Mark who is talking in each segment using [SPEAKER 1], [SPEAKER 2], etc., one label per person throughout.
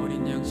[SPEAKER 1] 어린 양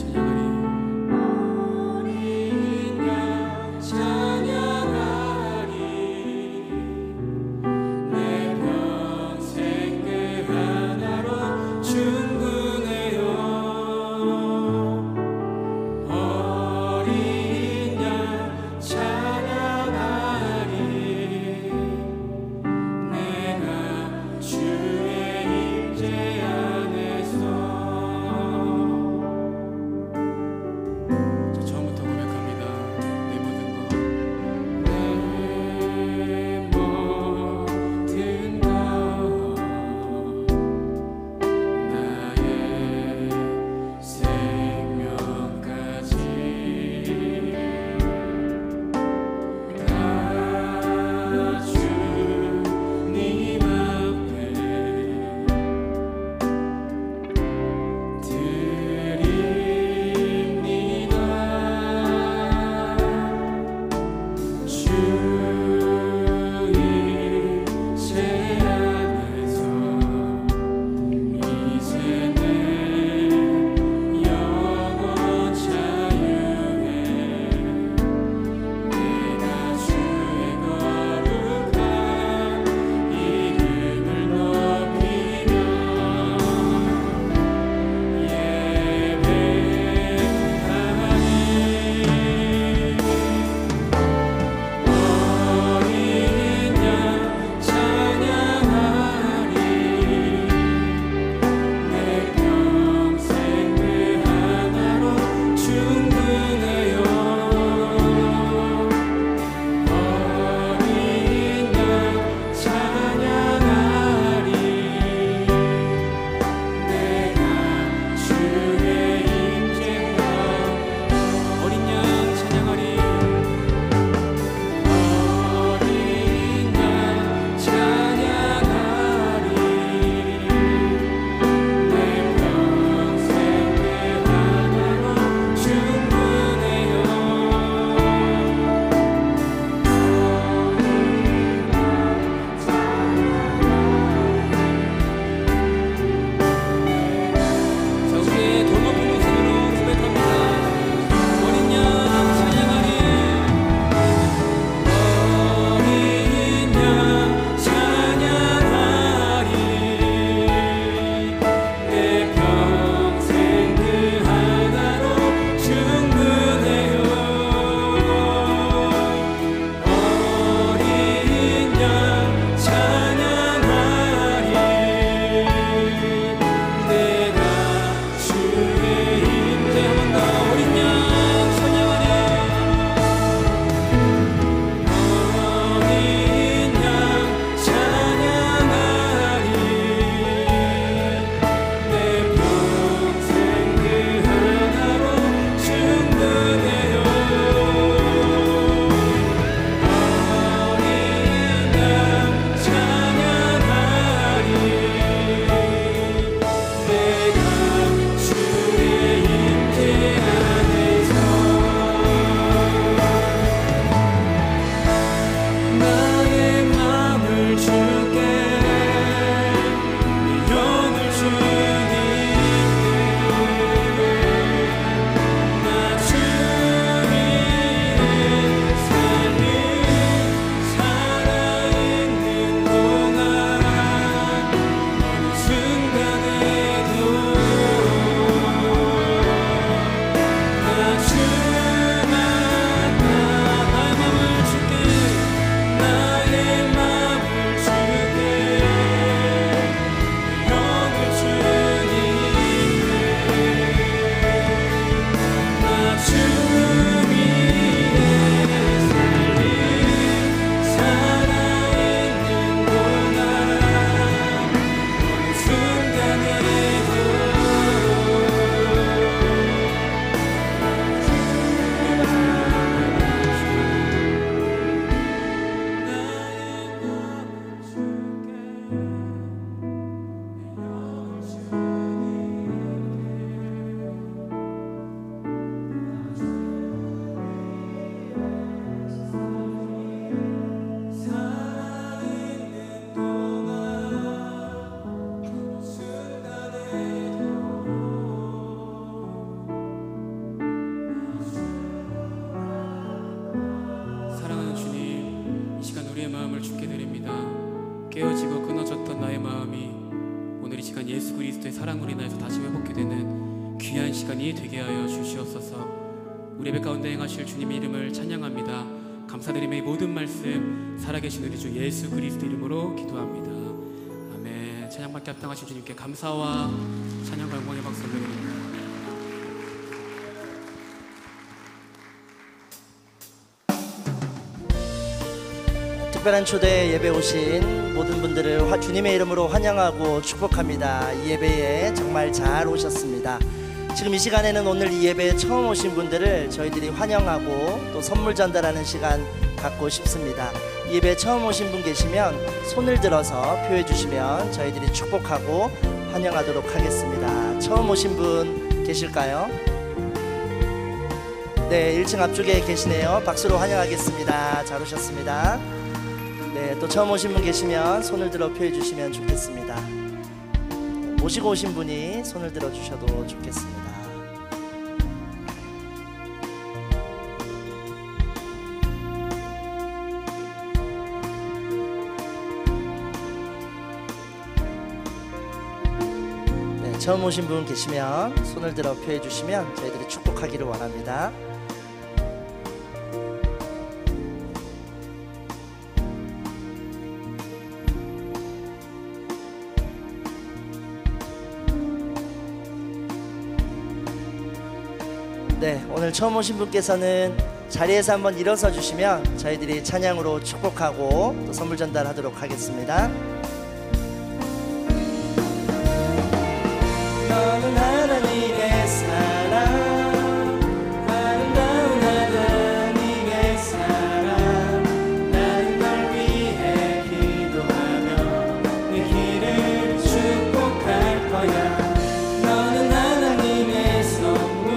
[SPEAKER 1] 깨어지고 끊어졌던 나의 마음이 오늘 이 시간 예수 그리스도의 사랑으로 인하여서 다시 회복게 되는 귀한 시간이 되게 하여 주시옵소서. 우리 예배 가운데 행하실 주님의 이름을 찬양합니다. 감사드리며 이 모든 말씀 살아계신 우리 주 예수 그리스도 이름으로 기도합니다. 아멘. 찬양받게 합당하신 주님께 감사와 찬양과 영광의 박수 올려드립니다.
[SPEAKER 2] 특별한 초대 예배 오신 모든 분들을 주님의 이름으로 환영하고 축복합니다. 이 예배에 정말 잘 오셨습니다. 지금 이 시간에는 오늘 이 예배에 처음 오신 분들을 저희들이 환영하고 또 선물 전달하는 시간 갖고 싶습니다. 이 예배에 처음 오신 분 계시면 손을 들어서 표해 주시면 저희들이 축복하고 환영하도록 하겠습니다. 처음 오신 분 계실까요? 네, 1층 앞쪽에 계시네요. 박수로 환영하겠습니다. 잘 오셨습니다. 네, 또 처음 오신 분 계시면 손을 들어 표해 주시면 좋겠습니다. 모시고 오신 분이 손을 들어 주셔도 좋겠습니다. 네, 처음 오신 분 계시면 손을 들어 표해 주시면 저희들이 축복하기를 원합니다. 네, 오늘 처음 오신 분께서는 자리에서 한번 일어서 주시면 저희들이 찬양으로 축복하고 또 선물 전달하도록 하겠습니다. 너는 하나님의 사랑, 아름다운 하나님의 사랑, 나는 널 위해 기도하며 내 길을 축복할 거야. 너는 하나님의 선물,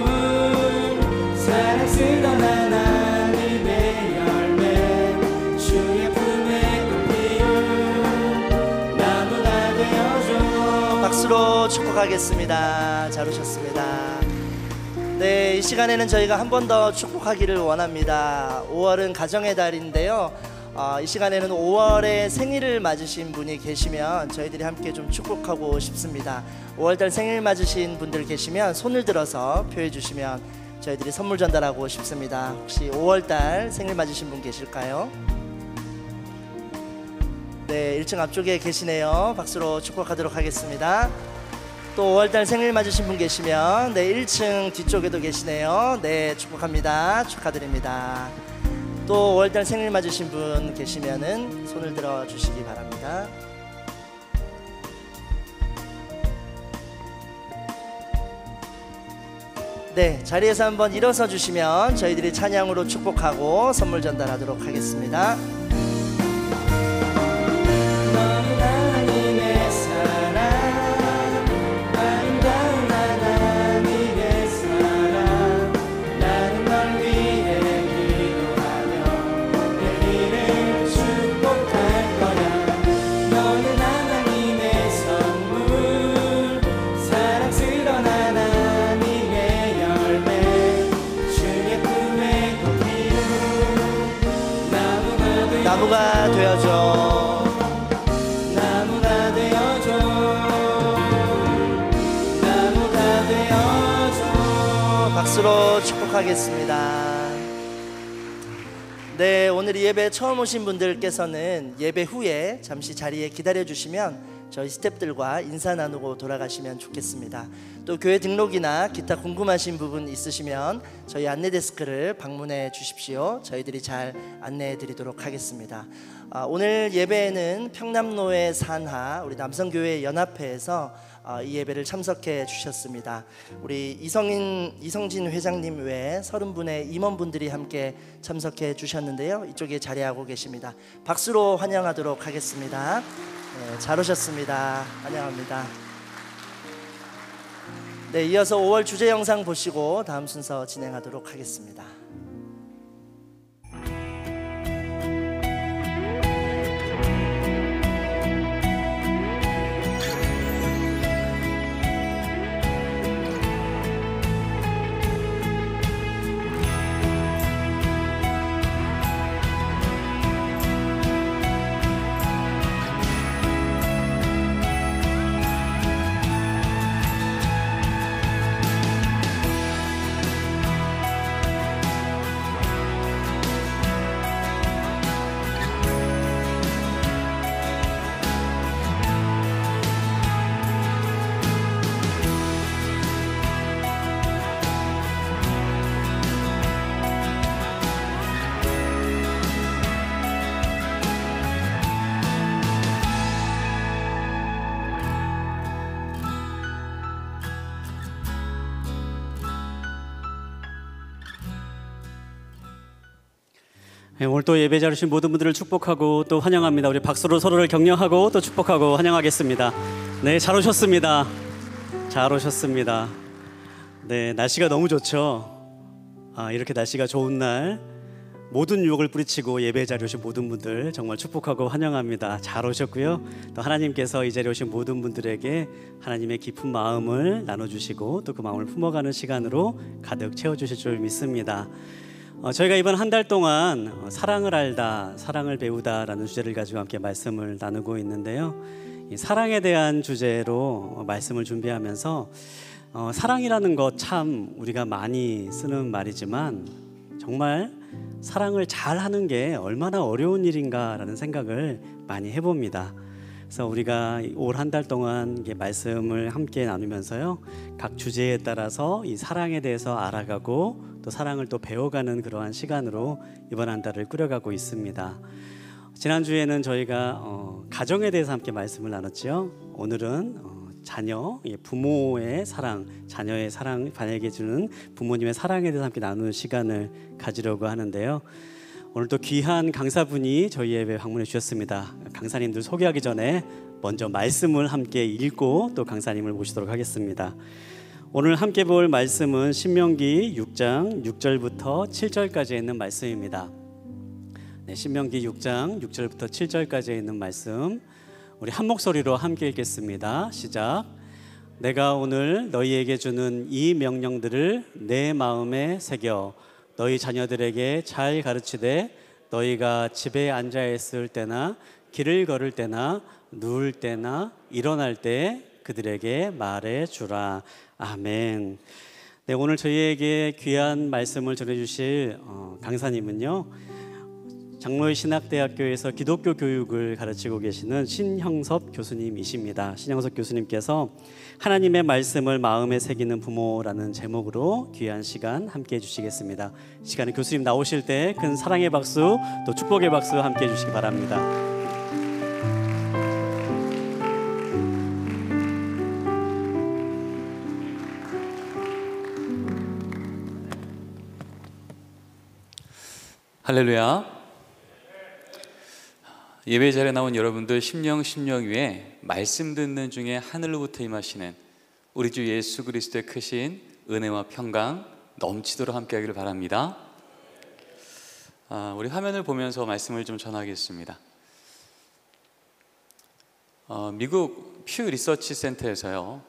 [SPEAKER 2] 사랑스러운 하나님의 열매, 주의 품에 꽃 피운 나무가 되어줘. 박수로 축복하겠습니다. 잘 오셨습니다. 네, 이 시간에는 저희가 한 번 더 축복하기를 원합니다. 5월은 가정의 달인데요, 이 시간에는 5월에 생일을 맞으신 분이 계시면 저희들이 함께 좀 축복하고 싶습니다. 5월달 생일 맞으신 분들 계시면 손을 들어서 표해 주시면 저희들이 선물 전달하고 싶습니다. 혹시 5월달 생일 맞으신 분 계실까요? 네, 1층 앞쪽에 계시네요. 박수로 축복하도록 하겠습니다. 또 5월달 생일 맞으신 분 계시면 네, 1층 뒤쪽에도 계시네요. 네, 축복합니다. 축하드립니다. 또 5월달 생일 맞으신 분 계시면은 손을 들어 주시기 바랍니다. 네, 자리에서 한번 일어서 주시면 저희들이 찬양으로 축복하고 선물 전달하도록 하겠습니다. 너는 하나님의 사랑, 아름다운 하나님의 사랑, 나는 널 위해 기도하며 내 길을 축복할 거야. 너는 하나님의 선물, 사랑스러운 하나님의 열매, 주의 품에 꽃 피운 나무가 되어줘. 나무가 되어줘. 나무가 되어줘. 박수로 축복하겠습니다. 네, 오늘 이 예배 처음 오신 분들께서는 예배 후에 잠시 자리에 기다려 주시면 저희 스태프들과 인사 나누고 돌아가시면 좋겠습니다. 또 교회 등록이나 기타 궁금하신 부분 있으시면 저희 안내 데스크를 방문해 주십시오. 저희들이 잘 안내해 드리도록 하겠습니다. 오늘 예배에는 평남로의 산하 우리 남성교회 연합회에서 이 예배를 참석해 주셨습니다. 우리 이성진 회장님 외에 30분의 임원분들이 함께 참석해 주셨는데요, 이쪽에 자리하고 계십니다. 박수로 환영하도록 하겠습니다. 네, 잘 오셨습니다. 환영합니다. 네, 이어서 5월 주제 영상 보시고 다음 순서 진행하도록 하겠습니다.
[SPEAKER 3] 네, 오늘 또 예배 자리신 모든 분들을 축복하고 또 환영합니다. 우리 박수로 서로를 격려하고 또 축복하고 환영하겠습니다. 네, 잘 오셨습니다. 잘 오셨습니다. 네, 날씨가 너무 좋죠. 이렇게 날씨가 좋은 날 모든 유혹을 뿌리치고 예배 자리에 오신 모든 분들 정말 축복하고 환영합니다. 잘 오셨고요. 또 하나님께서 이 자리에 오신 모든 분들에게 하나님의 깊은 마음을 나눠주시고 또 그 마음을 품어가는 시간으로 가득 채워주실 줄 믿습니다. 저희가 이번 한 달 동안 사랑을 알다, 사랑을 배우다라는 주제를 가지고 함께 말씀을 나누고 있는데요. 이 사랑에 대한 주제로 말씀을 준비하면서 사랑이라는 것 참 우리가 많이 쓰는 말이지만 정말 사랑을 잘하는 게 얼마나 어려운 일인가라는 생각을 많이 해봅니다. 그래서 우리가 올 한 달 동안 말씀을 함께 나누면서요, 각 주제에 따라서 이 사랑에 대해서 알아가고 또 사랑을 또 배워가는 그러한 시간으로 이번 한 달을 꾸려가고 있습니다. 지난주에는 저희가 가정에 대해서 함께 말씀을 나눴죠. 오늘은 자녀, 부모의 사랑, 자녀의 사랑, 자녀에게 주는 부모님의 사랑에 대해서 함께 나누는 시간을 가지려고 하는데요. 오늘 또 귀한 강사분이 저희 예배 방문해 주셨습니다. 강사님들 소개하기 전에 먼저 말씀을 함께 읽고 또 강사님을 모시도록 하겠습니다. 오늘 함께 볼 말씀은 신명기 6장 6절부터 7절까지 있는 말씀입니다. 네, 신명기 6장 6절부터 7절까지 있는 말씀 우리 한 목소리로 함께 읽겠습니다. 시작. 내가 오늘 너희에게 주는 이 명령들을 내 마음에 새겨 너희 자녀들에게 잘 가르치되 너희가 집에 앉아 있을 때나 길을 걸을 때나 누울 때나 일어날 때 그들에게 말해 주라. 아멘. 네, 오늘 저희에게 귀한 말씀을 전해주실 강사님은요, 장로의 신학대학교에서 기독교 교육을 가르치고 계시는 신형섭 교수님이십니다. 신형섭 교수님께서 하나님의 말씀을 마음에 새기는 부모라는 제목으로 귀한 시간 함께 해주시겠습니다. 이 시간에 교수님 나오실 때 큰 사랑의 박수 또 축복의 박수 함께 해주시기 바랍니다.
[SPEAKER 4] 할렐루야. 예배 자리에 나온 여러분들 심령 위에 말씀 듣는 중에 하늘로부터 임하시는 우리 주 예수 그리스도의 크신 은혜와 평강 넘치도록 함께 하기를 바랍니다. 우리 화면을 보면서 말씀을 좀 전하겠습니다. 미국 퓨 리서치 센터에서요,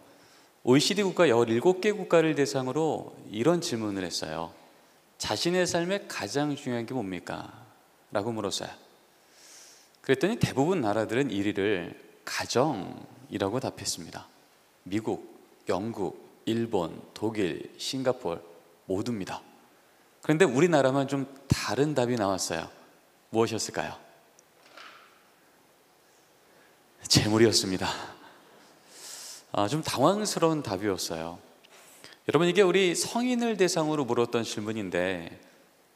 [SPEAKER 4] OECD 국가 17개 국가를 대상으로 이런 질문을 했어요. 자신의 삶에 가장 중요한 게 뭡니까? 라고 물었어요. 그랬더니 대부분 나라들은 1위를 가정이라고 답했습니다. 미국, 영국, 일본, 독일, 싱가포르 모두입니다. 그런데 우리나라만 좀 다른 답이 나왔어요. 무엇이었을까요? 재물이었습니다. 좀 당황스러운 답이었어요. 여러분, 이게 우리 성인을 대상으로 물었던 질문인데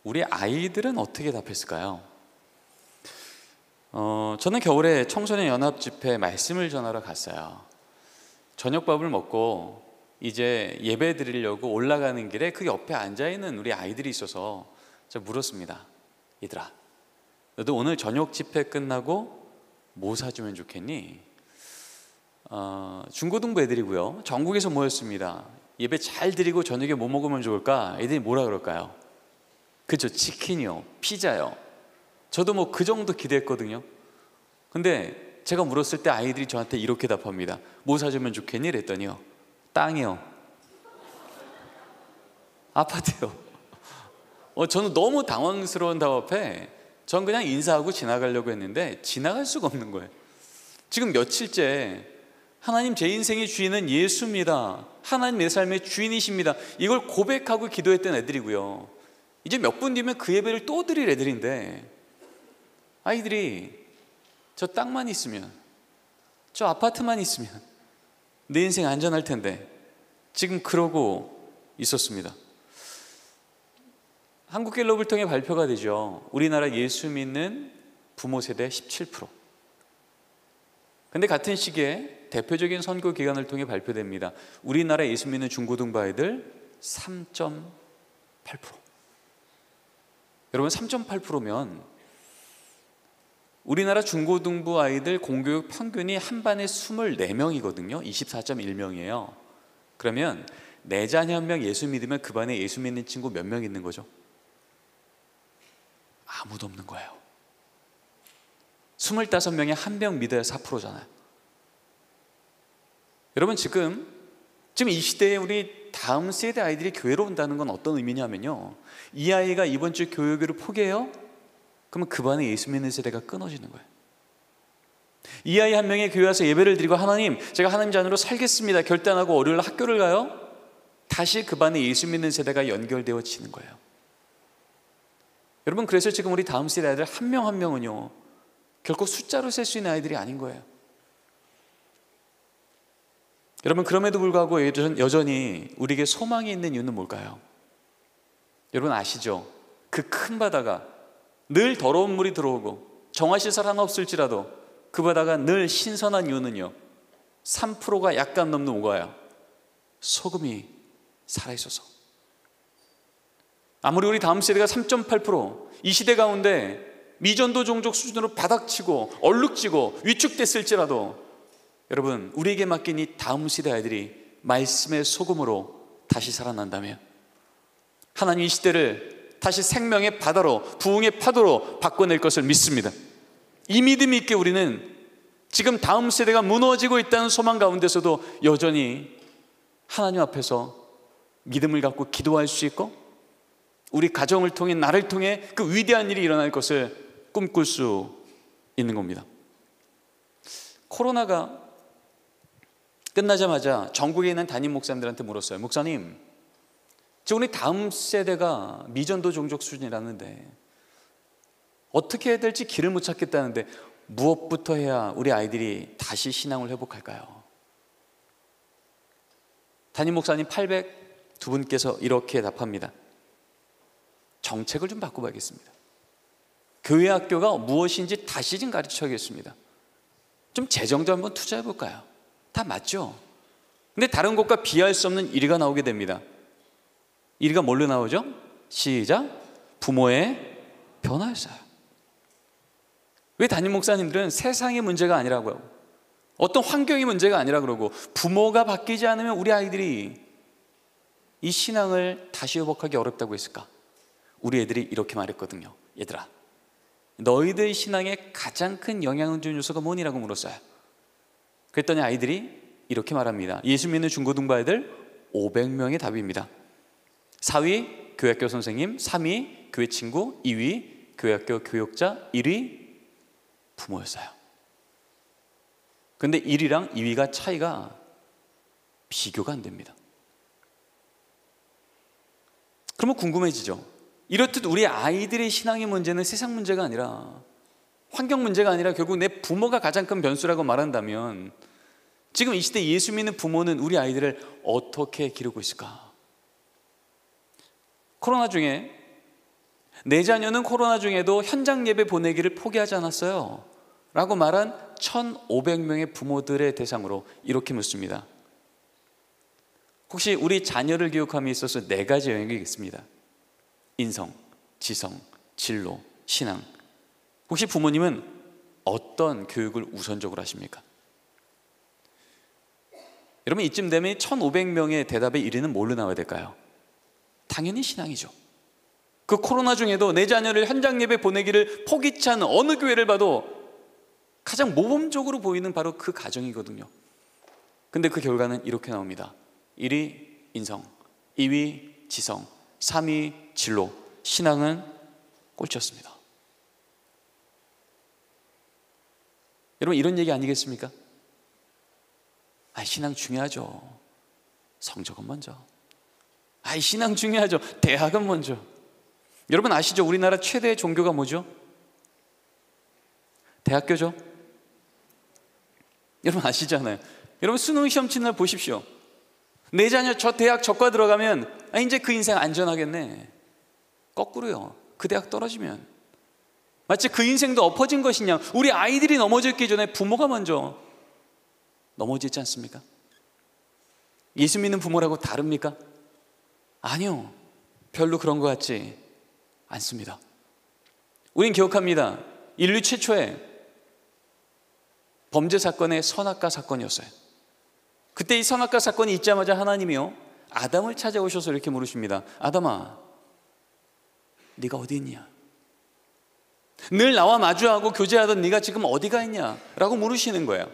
[SPEAKER 4] 우리 아이들은 어떻게 답했을까요? 저는 겨울에 청소년 연합 집회 말씀을 전하러 갔어요. 저녁밥을 먹고 이제 예배 드리려고 올라가는 길에 그 옆에 앉아있는 우리 아이들이 있어서 제가 물었습니다. 얘들아, 너도 오늘 저녁 집회 끝나고 뭐 사주면 좋겠니? 중고등부 애들이고요, 전국에서 모였습니다. 예배 잘 드리고 저녁에 뭐 먹으면 좋을까? 애들이 뭐라 그럴까요? 그죠, 치킨이요, 피자요. 저도 뭐 그 정도 기대했거든요. 근데 제가 물었을 때 아이들이 저한테 이렇게 답합니다. 뭐 사주면 좋겠니? 그랬더니요, 땅이요, 아파트요. 저는 너무 당황스러운 답 앞에 전 그냥 인사하고 지나가려고 했는데 지나갈 수가 없는 거예요. 지금 며칠째 하나님, 제 인생의 주인은 예수입니다, 하나님 내 삶의 주인이십니다, 이걸 고백하고 기도했던 애들이고요, 이제 몇 분 뒤면 그 예배를 또 드릴 애들인데 아이들이 저 땅만 있으면, 저 아파트만 있으면 내 인생 안전할 텐데 지금 그러고 있었습니다. 한국갤럽을 통해 발표가 되죠. 우리나라 예수 믿는 부모 세대 17%. 근데 같은 시기에 대표적인 선거 기관을 통해 발표됩니다. 우리나라 예수 믿는 중고등부 아이들 3.8%. 여러분 3.8%면 우리나라 중고등부 아이들 공교육 평균이 한 반에 24명이거든요. 24.1명이에요. 그러면 내 자녀 한 명 예수 믿으면 그 반에 예수 믿는 친구 몇 명 있는 거죠? 아무도 없는 거예요. 25명에 한 명 믿어야 4%잖아요. 여러분 지금 이 시대에 우리 다음 세대 아이들이 교회로 온다는 건 어떤 의미냐면요, 이 아이가 이번 주 교육을 포기해요? 그러면 그 반에 예수 믿는 세대가 끊어지는 거예요. 이 아이 한 명이 교회 와서 예배를 드리고 하나님, 제가 하나님 자녀로 살겠습니다 결단하고 월요일 학교를 가요? 다시 그 반에 예수 믿는 세대가 연결되어지는 거예요. 여러분 그래서 지금 우리 다음 세대 아이들 한 명 한 명은요 결코 숫자로 셀 수 있는 아이들이 아닌 거예요. 여러분 그럼에도 불구하고 여전히 우리에게 소망이 있는 이유는 뭘까요? 여러분 아시죠? 그 큰 바다가 늘 더러운 물이 들어오고 정화시설 하나 없을지라도 그 바다가 늘 신선한 이유는요, 3%가 약간 넘는 오가야 소금이 살아있어서. 아무리 우리 다음 세대가 3.8%, 이 시대 가운데 미전도 종족 수준으로 바닥치고 얼룩지고 위축됐을지라도 여러분 우리에게 맡긴 이 다음 세대 아이들이 말씀의 소금으로 다시 살아난다면 하나님 이 시대를 다시 생명의 바다로, 부흥의 파도로 바꿔낼 것을 믿습니다. 이 믿음 있게 우리는 지금 다음 세대가 무너지고 있다는 소망 가운데서도 여전히 하나님 앞에서 믿음을 갖고 기도할 수 있고 우리 가정을 통해 나를 통해 그 위대한 일이 일어날 것을 꿈꿀 수 있는 겁니다. 코로나가 끝나자마자 전국에 있는 담임 목사님들한테 물었어요. 목사님, 지금 우리 다음 세대가 미전도 종족 수준이라는데 어떻게 해야 될지 길을 못 찾겠다는데 무엇부터 해야 우리 아이들이 다시 신앙을 회복할까요? 담임 목사님 802분께서 이렇게 답합니다. 정책을 좀 바꿔봐야겠습니다. 교회 학교가 무엇인지 다시 좀 가르쳐야겠습니다. 좀 재정도 한번 투자해볼까요? 다 맞죠? 근데 다른 곳과 비할 수 없는 1위가 나오게 됩니다. 1위가 뭘로 나오죠? 시작! 부모의 변화였어요. 왜 담임 목사님들은 세상의 문제가 아니라고요, 어떤 환경의 문제가 아니라 그러고 부모가 바뀌지 않으면 우리 아이들이 이 신앙을 다시 회복하기 어렵다고 했을까? 우리 애들이 이렇게 말했거든요. 얘들아, 너희들 신앙에 가장 큰 영향을 준 요소가 뭐니라고 물었어요. 그랬더니 아이들이 이렇게 말합니다. 예수 믿는 중고등부 아이들 500명의 답입니다. 4위 교회학교 선생님, 3위 교회 친구, 2위 교회학교 교육자, 1위 부모였어요. 근데 1위랑 2위가 차이가 비교가 안 됩니다. 그러면 궁금해지죠. 이렇듯 우리 아이들의 신앙의 문제는 세상 문제가 아니라, 환경 문제가 아니라 결국 내 부모가 가장 큰 변수라고 말한다면 지금 이 시대 예수 믿는 부모는 우리 아이들을 어떻게 기르고 있을까? 코로나 중에 내 자녀는 코로나 중에도 현장 예배 보내기를 포기하지 않았어요 라고 말한 1,500명의 부모들의 대상으로 이렇게 묻습니다. 혹시 우리 자녀를 교육함에 있어서 4가지 영역이 있습니다. 인성, 지성, 진로, 신앙. 혹시 부모님은 어떤 교육을 우선적으로 하십니까? 여러분 이쯤 되면 1,500명의 대답의 1위는 뭘로 나와야 될까요? 당연히 신앙이죠. 그 코로나 중에도 내 자녀를 현장 예배 보내기를 포기치 않은 어느 교회를 봐도 가장 모범적으로 보이는 바로 그 가정이거든요. 근데 그 결과는 이렇게 나옵니다. 1위 인성, 2위 지성, 3위 진로, 신앙은 꼴찌였습니다. 여러분 이런 얘기 아니겠습니까? 신앙 중요하죠. 성적은 먼저. 신앙 중요하죠. 대학은 먼저. 여러분 아시죠? 우리나라 최대의 종교가 뭐죠? 대학교죠. 여러분 아시잖아요. 여러분 수능 시험 치는 날 보십시오. 내 자녀 저 대학 저과 들어가면 이제 그 인생 안전하겠네. 거꾸로요. 그 대학 떨어지면 마치 그 인생도 엎어진 것이냐. 우리 아이들이 넘어졌기 전에 부모가 먼저 넘어지지 않습니까? 예수 믿는 부모라고 다릅니까? 아니요. 별로 그런 것 같지 않습니다. 우린 기억합니다. 인류 최초의 범죄 사건의 선악과 사건이었어요. 그때 이 선악과 사건이 있자마자 하나님이요, 아담을 찾아오셔서 이렇게 물으십니다. 아담아, 네가 어디 있냐? 늘 나와 마주하고 교제하던 네가 지금 어디가 있냐? 라고 물으시는 거예요.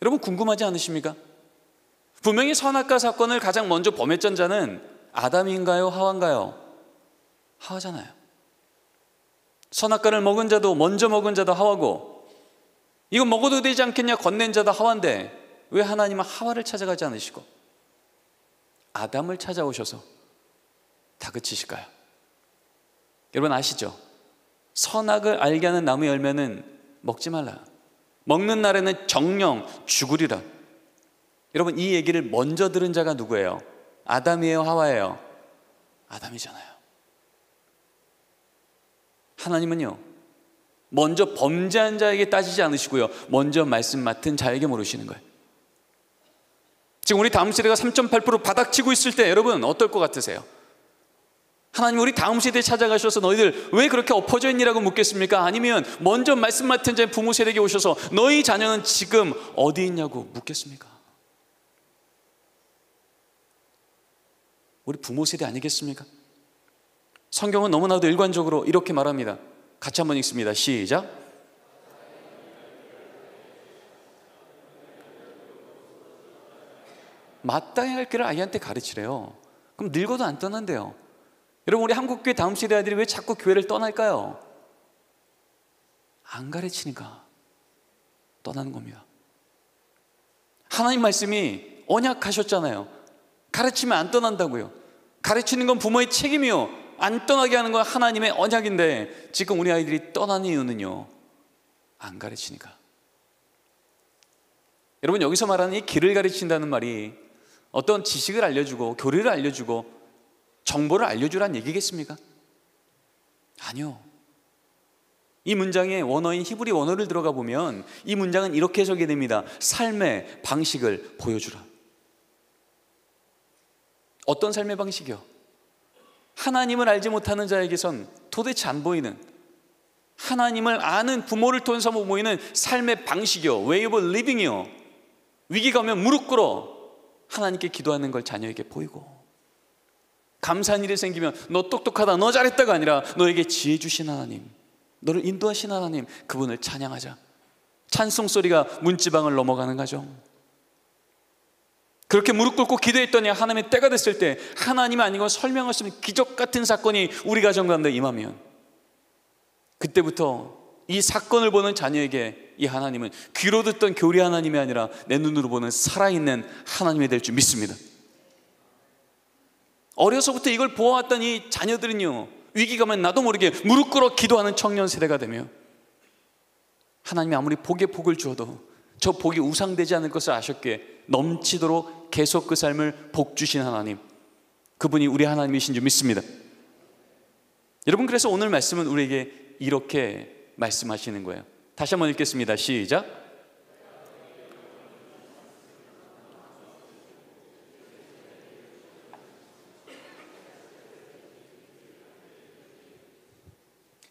[SPEAKER 4] 여러분 궁금하지 않으십니까? 분명히 선악과 사건을 가장 먼저 범했던 자는 아담인가요? 하와인가요? 하와잖아요. 선악과를 먹은 자도, 먼저 먹은 자도 하와고, 이거 먹어도 되지 않겠냐 건넨 자도 하와인데 왜 하나님은 하와를 찾아가지 않으시고 아담을 찾아오셔서 다그치실까요? 여러분 아시죠? 선악을 알게 하는 나무 열매는 먹지 말라. 먹는 날에는 정령 죽으리라. 여러분 이 얘기를 먼저 들은 자가 누구예요? 아담이에요? 하와예요? 아담이잖아요. 하나님은요, 먼저 범죄한 자에게 따지지 않으시고요, 먼저 말씀 맡은 자에게 물으시는 거예요. 지금 우리 다음 세대가 3.8% 바닥치고 있을 때 여러분 어떨 것 같으세요? 하나님 우리 다음 세대에 찾아가셔서 너희들 왜 그렇게 엎어져 있니라고 묻겠습니까? 아니면 먼저 말씀 맡은 자의 부모 세대에게 오셔서 너희 자녀는 지금 어디 있냐고 묻겠습니까? 우리 부모 세대 아니겠습니까? 성경은 너무나도 일관적으로 이렇게 말합니다. 같이 한번 읽습니다. 시작. 마땅히 할 길을 아이한테 가르치래요. 그럼 늙어도 안 떠난대요. 여러분 우리 한국교회 다음 세대 아이들이 왜 자꾸 교회를 떠날까요? 안 가르치니까 떠나는 겁니다. 하나님 말씀이 언약하셨잖아요. 가르치면 안 떠난다고요. 가르치는 건 부모의 책임이요, 안 떠나게 하는 건 하나님의 언약인데 지금 우리 아이들이 떠나는 이유는요, 안 가르치니까. 여러분 여기서 말하는 이 길을 가르친다는 말이 어떤 지식을 알려주고 교리를 알려주고 정보를 알려주라는 얘기겠습니까? 아니요. 이 문장의 원어인 히브리 원어를 들어가 보면 이 문장은 이렇게 해석이 됩니다. 삶의 방식을 보여주라. 어떤 삶의 방식이요? 하나님을 알지 못하는 자에게선 도대체 안 보이는, 하나님을 아는 부모를 통해서 보이는 삶의 방식이요, way of living이요, 위기가 오면 무릎 꿇어 하나님께 기도하는 걸 자녀에게 보이고, 감사한 일이 생기면 너 똑똑하다, 너 잘했다가 아니라 너에게 지혜 주신 하나님, 너를 인도하신 하나님, 그분을 찬양하자. 찬송소리가 문지방을 넘어가는 가정. 그렇게 무릎 꿇고 기도했더니 하나님의 때가 됐을 때 하나님이 아닌 건 설명할 수 없는 기적 같은 사건이 우리 가정 가운데 임하면, 그때부터 이 사건을 보는 자녀에게 이 하나님은 귀로 듣던 교리 하나님이 아니라 내 눈으로 보는 살아있는 하나님이 될 줄 믿습니다. 어려서부터 이걸 보아왔던 이 자녀들은요, 위기가 오면 나도 모르게 무릎 꿇어 기도하는 청년 세대가 되며, 하나님이 아무리 복에 복을 주어도 저 복이 우상되지 않을 것을 아셨기에 넘치도록 계속 그 삶을 복 주신 하나님, 그분이 우리 하나님이신 줄 믿습니다. 여러분 그래서 오늘 말씀은 우리에게 이렇게 말씀하시는 거예요. 다시 한번 읽겠습니다. 시작.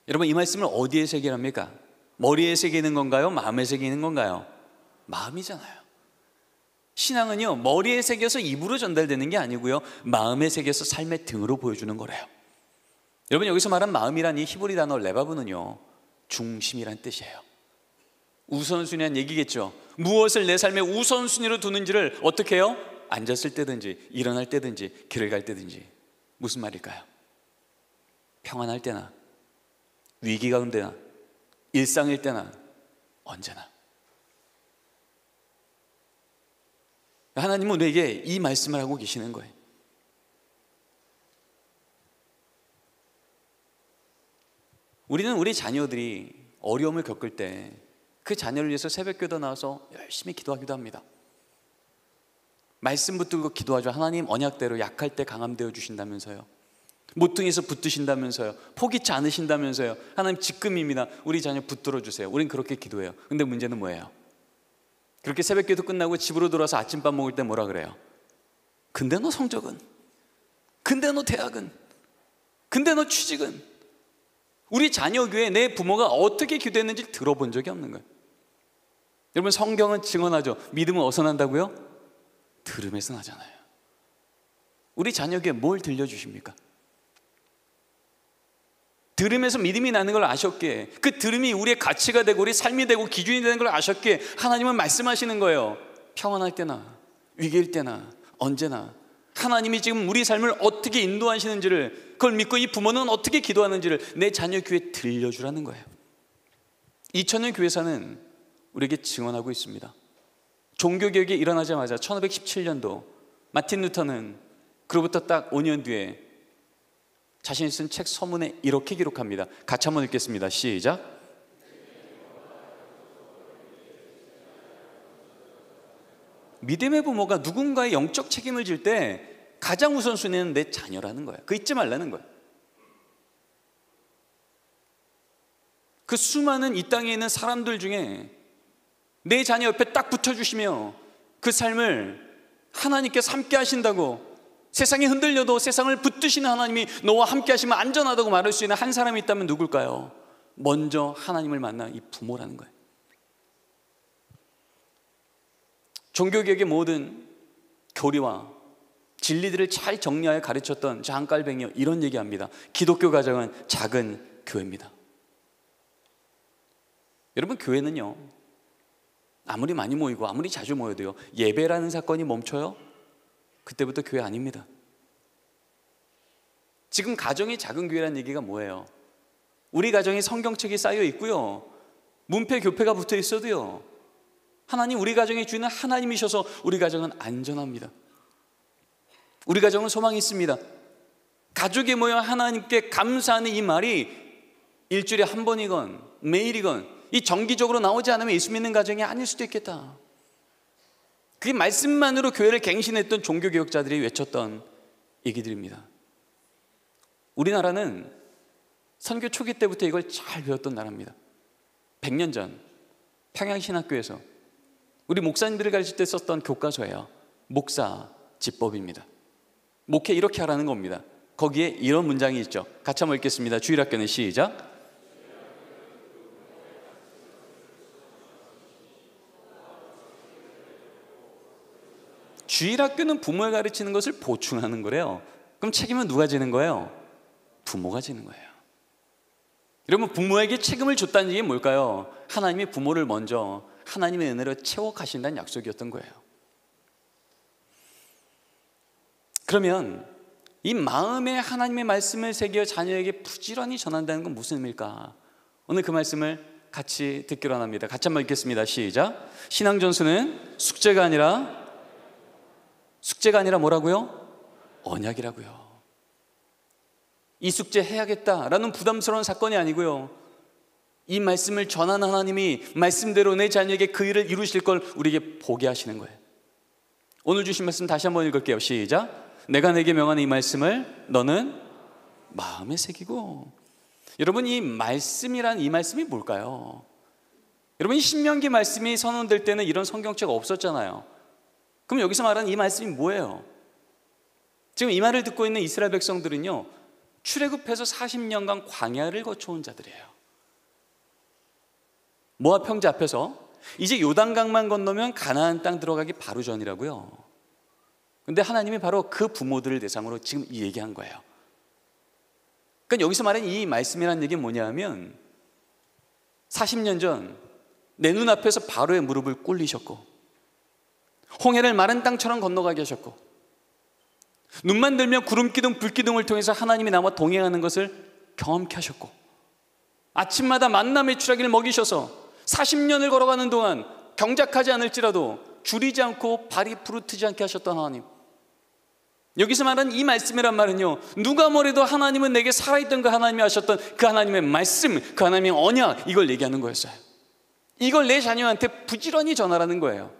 [SPEAKER 4] 여러분 이 말씀을 어디에 새기랍니까? 머리에 새기는 건가요? 마음에 새기는 건가요? 마음이잖아요. 신앙은요, 머리에 새겨서 입으로 전달되는 게 아니고요, 마음에 새겨서 삶의 등으로 보여주는 거래요. 여러분 여기서 말한 마음이란 이 히브리 단어 레바브는요, 중심이란 뜻이에요. 우선순위란 얘기겠죠. 무엇을 내 삶의 우선순위로 두는지를 어떻게 해요? 앉았을 때든지 일어날 때든지 길을 갈 때든지. 무슨 말일까요? 평안할 때나 위기 가운데나 일상일 때나 언제나 하나님은 우리에게 이 말씀을 하고 계시는 거예요. 우리는 우리 자녀들이 어려움을 겪을 때 그 자녀를 위해서 새벽기도 나와서 열심히 기도하기도 합니다. 말씀 붙들고 기도하죠. 하나님 언약대로 약할 때 강함 되어 주신다면서요, 모퉁이에서 붙드신다면서요, 포기치 않으신다면서요. 하나님 지금입니다, 우리 자녀 붙들어 주세요. 우린 그렇게 기도해요. 근데 문제는 뭐예요? 그렇게 새벽기도 끝나고 집으로 돌아서 아침밥 먹을 때 뭐라 그래요? 근데 너 성적은? 근데 너 대학은? 근데 너 취직은? 우리 자녀 교회 내 부모가 어떻게 기도했는지 들어본 적이 없는 거예요. 여러분, 성경은 증언하죠. 믿음은 어디서 난다고요? 들음에서 나잖아요. 우리 자녀 교회 뭘 들려주십니까? 들음에서 믿음이 나는 걸 아셨기에, 그 들음이 우리의 가치가 되고 우리 삶이 되고 기준이 되는 걸 아셨기에 하나님은 말씀하시는 거예요. 평안할 때나 위기일 때나 언제나 하나님이 지금 우리 삶을 어떻게 인도하시는지를, 그걸 믿고 이 부모는 어떻게 기도하는지를 내 자녀 교회에 들려주라는 거예요. 2000년 교회사는 우리에게 증언하고 있습니다. 종교개혁이 일어나자마자 1517년도 마틴 루터는 그로부터 딱 5년 뒤에 자신이 쓴 책 서문에 이렇게 기록합니다. 같이 한번 읽겠습니다. 시작. 믿음의 부모가 누군가의 영적 책임을 질 때 가장 우선순위는 내 자녀라는 거야. 그거 잊지 말라는 거야. 그 수많은 이 땅에 있는 사람들 중에 내 자녀 옆에 딱 붙어주시며 그 삶을 하나님께서 함께 하신다고, 세상이 흔들려도 세상을 붙드시는 하나님이 너와 함께 하시면 안전하다고 말할 수 있는 한 사람이 있다면 누굴까요? 먼저 하나님을 만난 이 부모라는 거예요. 종교개혁의 모든 교리와 진리들을 잘 정리하여 가르쳤던 잔 깔뱅이요, 이런 얘기합니다. 기독교 가정은 작은 교회입니다. 여러분, 교회는요, 아무리 많이 모이고 아무리 자주 모여도요, 예배라는 사건이 멈춰요? 그때부터 교회 아닙니다. 지금 가정이 작은 교회라는 얘기가 뭐예요? 우리 가정에 성경책이 쌓여 있고요, 문패 교패가 붙어 있어도요, 하나님, 우리 가정의 주인은 하나님이셔서 우리 가정은 안전합니다. 우리 가정은 소망이 있습니다. 가족이 모여 하나님께 감사하는 이 말이 일주일에 한 번이건 매일이건 이 정기적으로 나오지 않으면 예수 믿는 가정이 아닐 수도 있겠다. 그게 말씀만으로 교회를 갱신했던 종교개혁자들이 외쳤던 얘기들입니다. 우리나라는 선교 초기 때부터 이걸 잘 배웠던 나라입니다. 100년 전 평양신학교에서 우리 목사님들을 가르칠 때 썼던 교과서예요. 목사 지법입니다. 목회 이렇게 하라는 겁니다. 거기에 이런 문장이 있죠. 같이 한번 읽겠습니다. 주일학교는 시작. 주일학교는 부모가 가르치는 것을 보충하는 거래요. 그럼 책임은 누가 지는 거예요? 부모가 지는 거예요. 여러분, 부모에게 책임을 줬다는 얘기는 뭘까요? 하나님이 부모를 먼저 하나님의 은혜로 채워가신다는 약속이었던 거예요. 그러면 이 마음에 하나님의 말씀을 새겨 자녀에게 부지런히 전한다는 건 무슨 의미일까? 오늘 그 말씀을 같이 듣기로 합니다. 같이 한번 읽겠습니다. 시작. 신앙전수는 숙제가 아니라 뭐라고요? 언약이라고요. 이 숙제 해야겠다라는 부담스러운 사건이 아니고요, 이 말씀을 전하는 하나님이 말씀대로 내 자녀에게 그 일을 이루실 걸 우리에게 보게 하시는 거예요. 오늘 주신 말씀 다시 한번 읽을게요. 시작. 내가 내게 명하는 이 말씀을 너는 마음에 새기고. 여러분, 이 말씀이란 이 말씀이 뭘까요? 여러분, 이 신명기 말씀이 선언될 때는 이런 성경책 없었잖아요. 그럼 여기서 말하는 이 말씀이 뭐예요? 지금 이 말을 듣고 있는 이스라엘 백성들은요, 출애굽해서 40년간 광야를 거쳐온 자들이에요. 모압 평지 앞에서 이제 요단강만 건너면 가나안 땅 들어가기 바로 전이라고요. 근데 하나님이 바로 그 부모들을 대상으로 지금 이 얘기한 거예요. 그러니까 여기서 말하는 이 말씀이라는 얘기는 뭐냐면 40년 전 내 눈앞에서 바로의 무릎을 꿇리셨고, 홍해를 마른 땅처럼 건너가게 하셨고, 눈만 들면 구름기둥 불기둥을 통해서 하나님이 나와 동행하는 것을 경험케 하셨고, 아침마다 만나 메추라기를 먹이셔서 40년을 걸어가는 동안 경작하지 않을지라도 줄이지 않고 발이 부르트지 않게 하셨던 하나님. 여기서 말하는 이 말씀이란 말은요, 누가 뭐래도 하나님은 내게 살아있던 그 하나님이 하셨던 그 하나님의 말씀, 그 하나님의 언약, 이걸 얘기하는 거였어요. 이걸 내 자녀한테 부지런히 전하라는 거예요.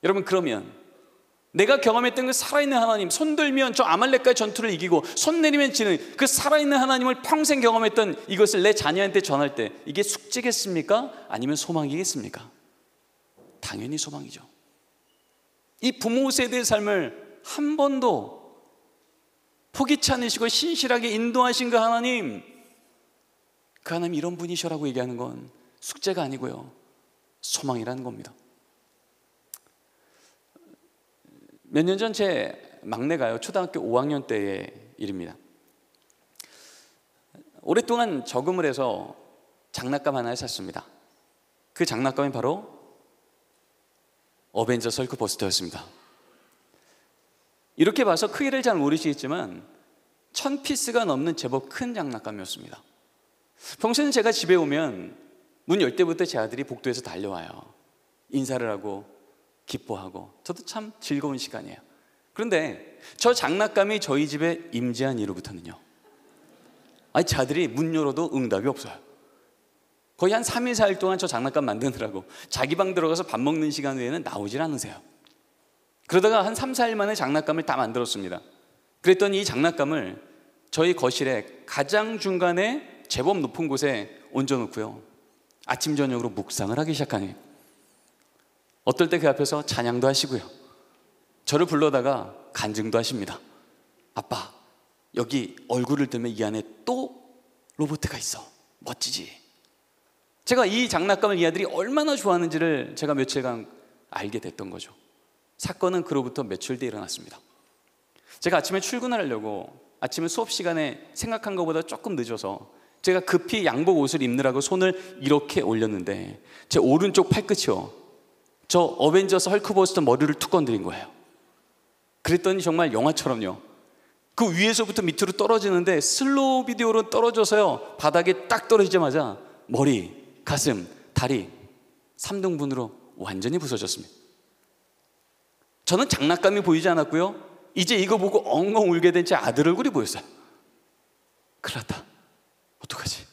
[SPEAKER 4] 여러분, 그러면 내가 경험했던 그 살아있는 하나님, 손 들면 저 아말렉과의 전투를 이기고 손 내리면 지는 그 살아있는 하나님을 평생 경험했던 이것을 내 자녀한테 전할 때 이게 숙제겠습니까? 아니면 소망이겠습니까? 당연히 소망이죠. 이 부모 세대의 삶을 한 번도 포기치 않으시고 신실하게 인도하신 그 하나님, 그 하나님 이런 분이셔라고 얘기하는 건 숙제가 아니고요, 소망이라는 겁니다. 몇 년 전 제 막내가요, 초등학교 5학년 때의 일입니다. 오랫동안 저금을 해서 장난감 하나를 샀습니다. 그 장난감이 바로 어벤져스 헐크버스터였습니다. 이렇게 봐서 크기를 잘 모르시겠지만 1000피스가 넘는 제법 큰 장난감이었습니다. 평소에는 제가 집에 오면 문 열 때부터 제 아들이 복도에서 달려와요. 인사를 하고 기뻐하고, 저도 참 즐거운 시간이에요. 그런데 저 장난감이 저희 집에 임재한 이후부터는요, 제 아들이 문 열어도 응답이 없어요. 거의 한 3일 4일 동안 저 장난감 만드느라고 자기 방 들어가서 밥 먹는 시간 외에는 나오질 않으세요. 그러다가 한 3, 4일 만에 장난감을 다 만들었습니다. 그랬더니 이 장난감을 저희 거실에 가장 중간에 제법 높은 곳에 얹어놓고요, 아침 저녁으로 묵상을 하기 시작하네요. 어떨 때 그 앞에서 찬양도 하시고요, 저를 불러다가 간증도 하십니다. 아빠, 여기 얼굴을 뜨면 이 안에 또 로봇가 있어. 멋지지? 제가 이 장난감을 이 아들이 얼마나 좋아하는지를 제가 며칠간 알게 됐던 거죠. 사건은 그로부터 며칠 뒤에 일어났습니다. 제가 아침에 출근을 하려고 아침에 수업 시간에 생각한 것보다 조금 늦어서 제가 급히 양복 옷을 입느라고 손을 이렇게 올렸는데 제 오른쪽 팔끝이요, 저 어벤져스 헐크버스터 머리를 툭 건드린 거예요. 그랬더니 정말 영화처럼요, 그 위에서부터 밑으로 떨어지는데 슬로우 비디오로 떨어져서요, 바닥에 딱 떨어지자마자 머리, 가슴, 다리 3등분으로 완전히 부서졌습니다. 저는 장난감이 보이지 않았고요, 이제 이거 보고 엉엉 울게 된 제 아들 얼굴이 보였어요. 큰일 났다, 어떡하지?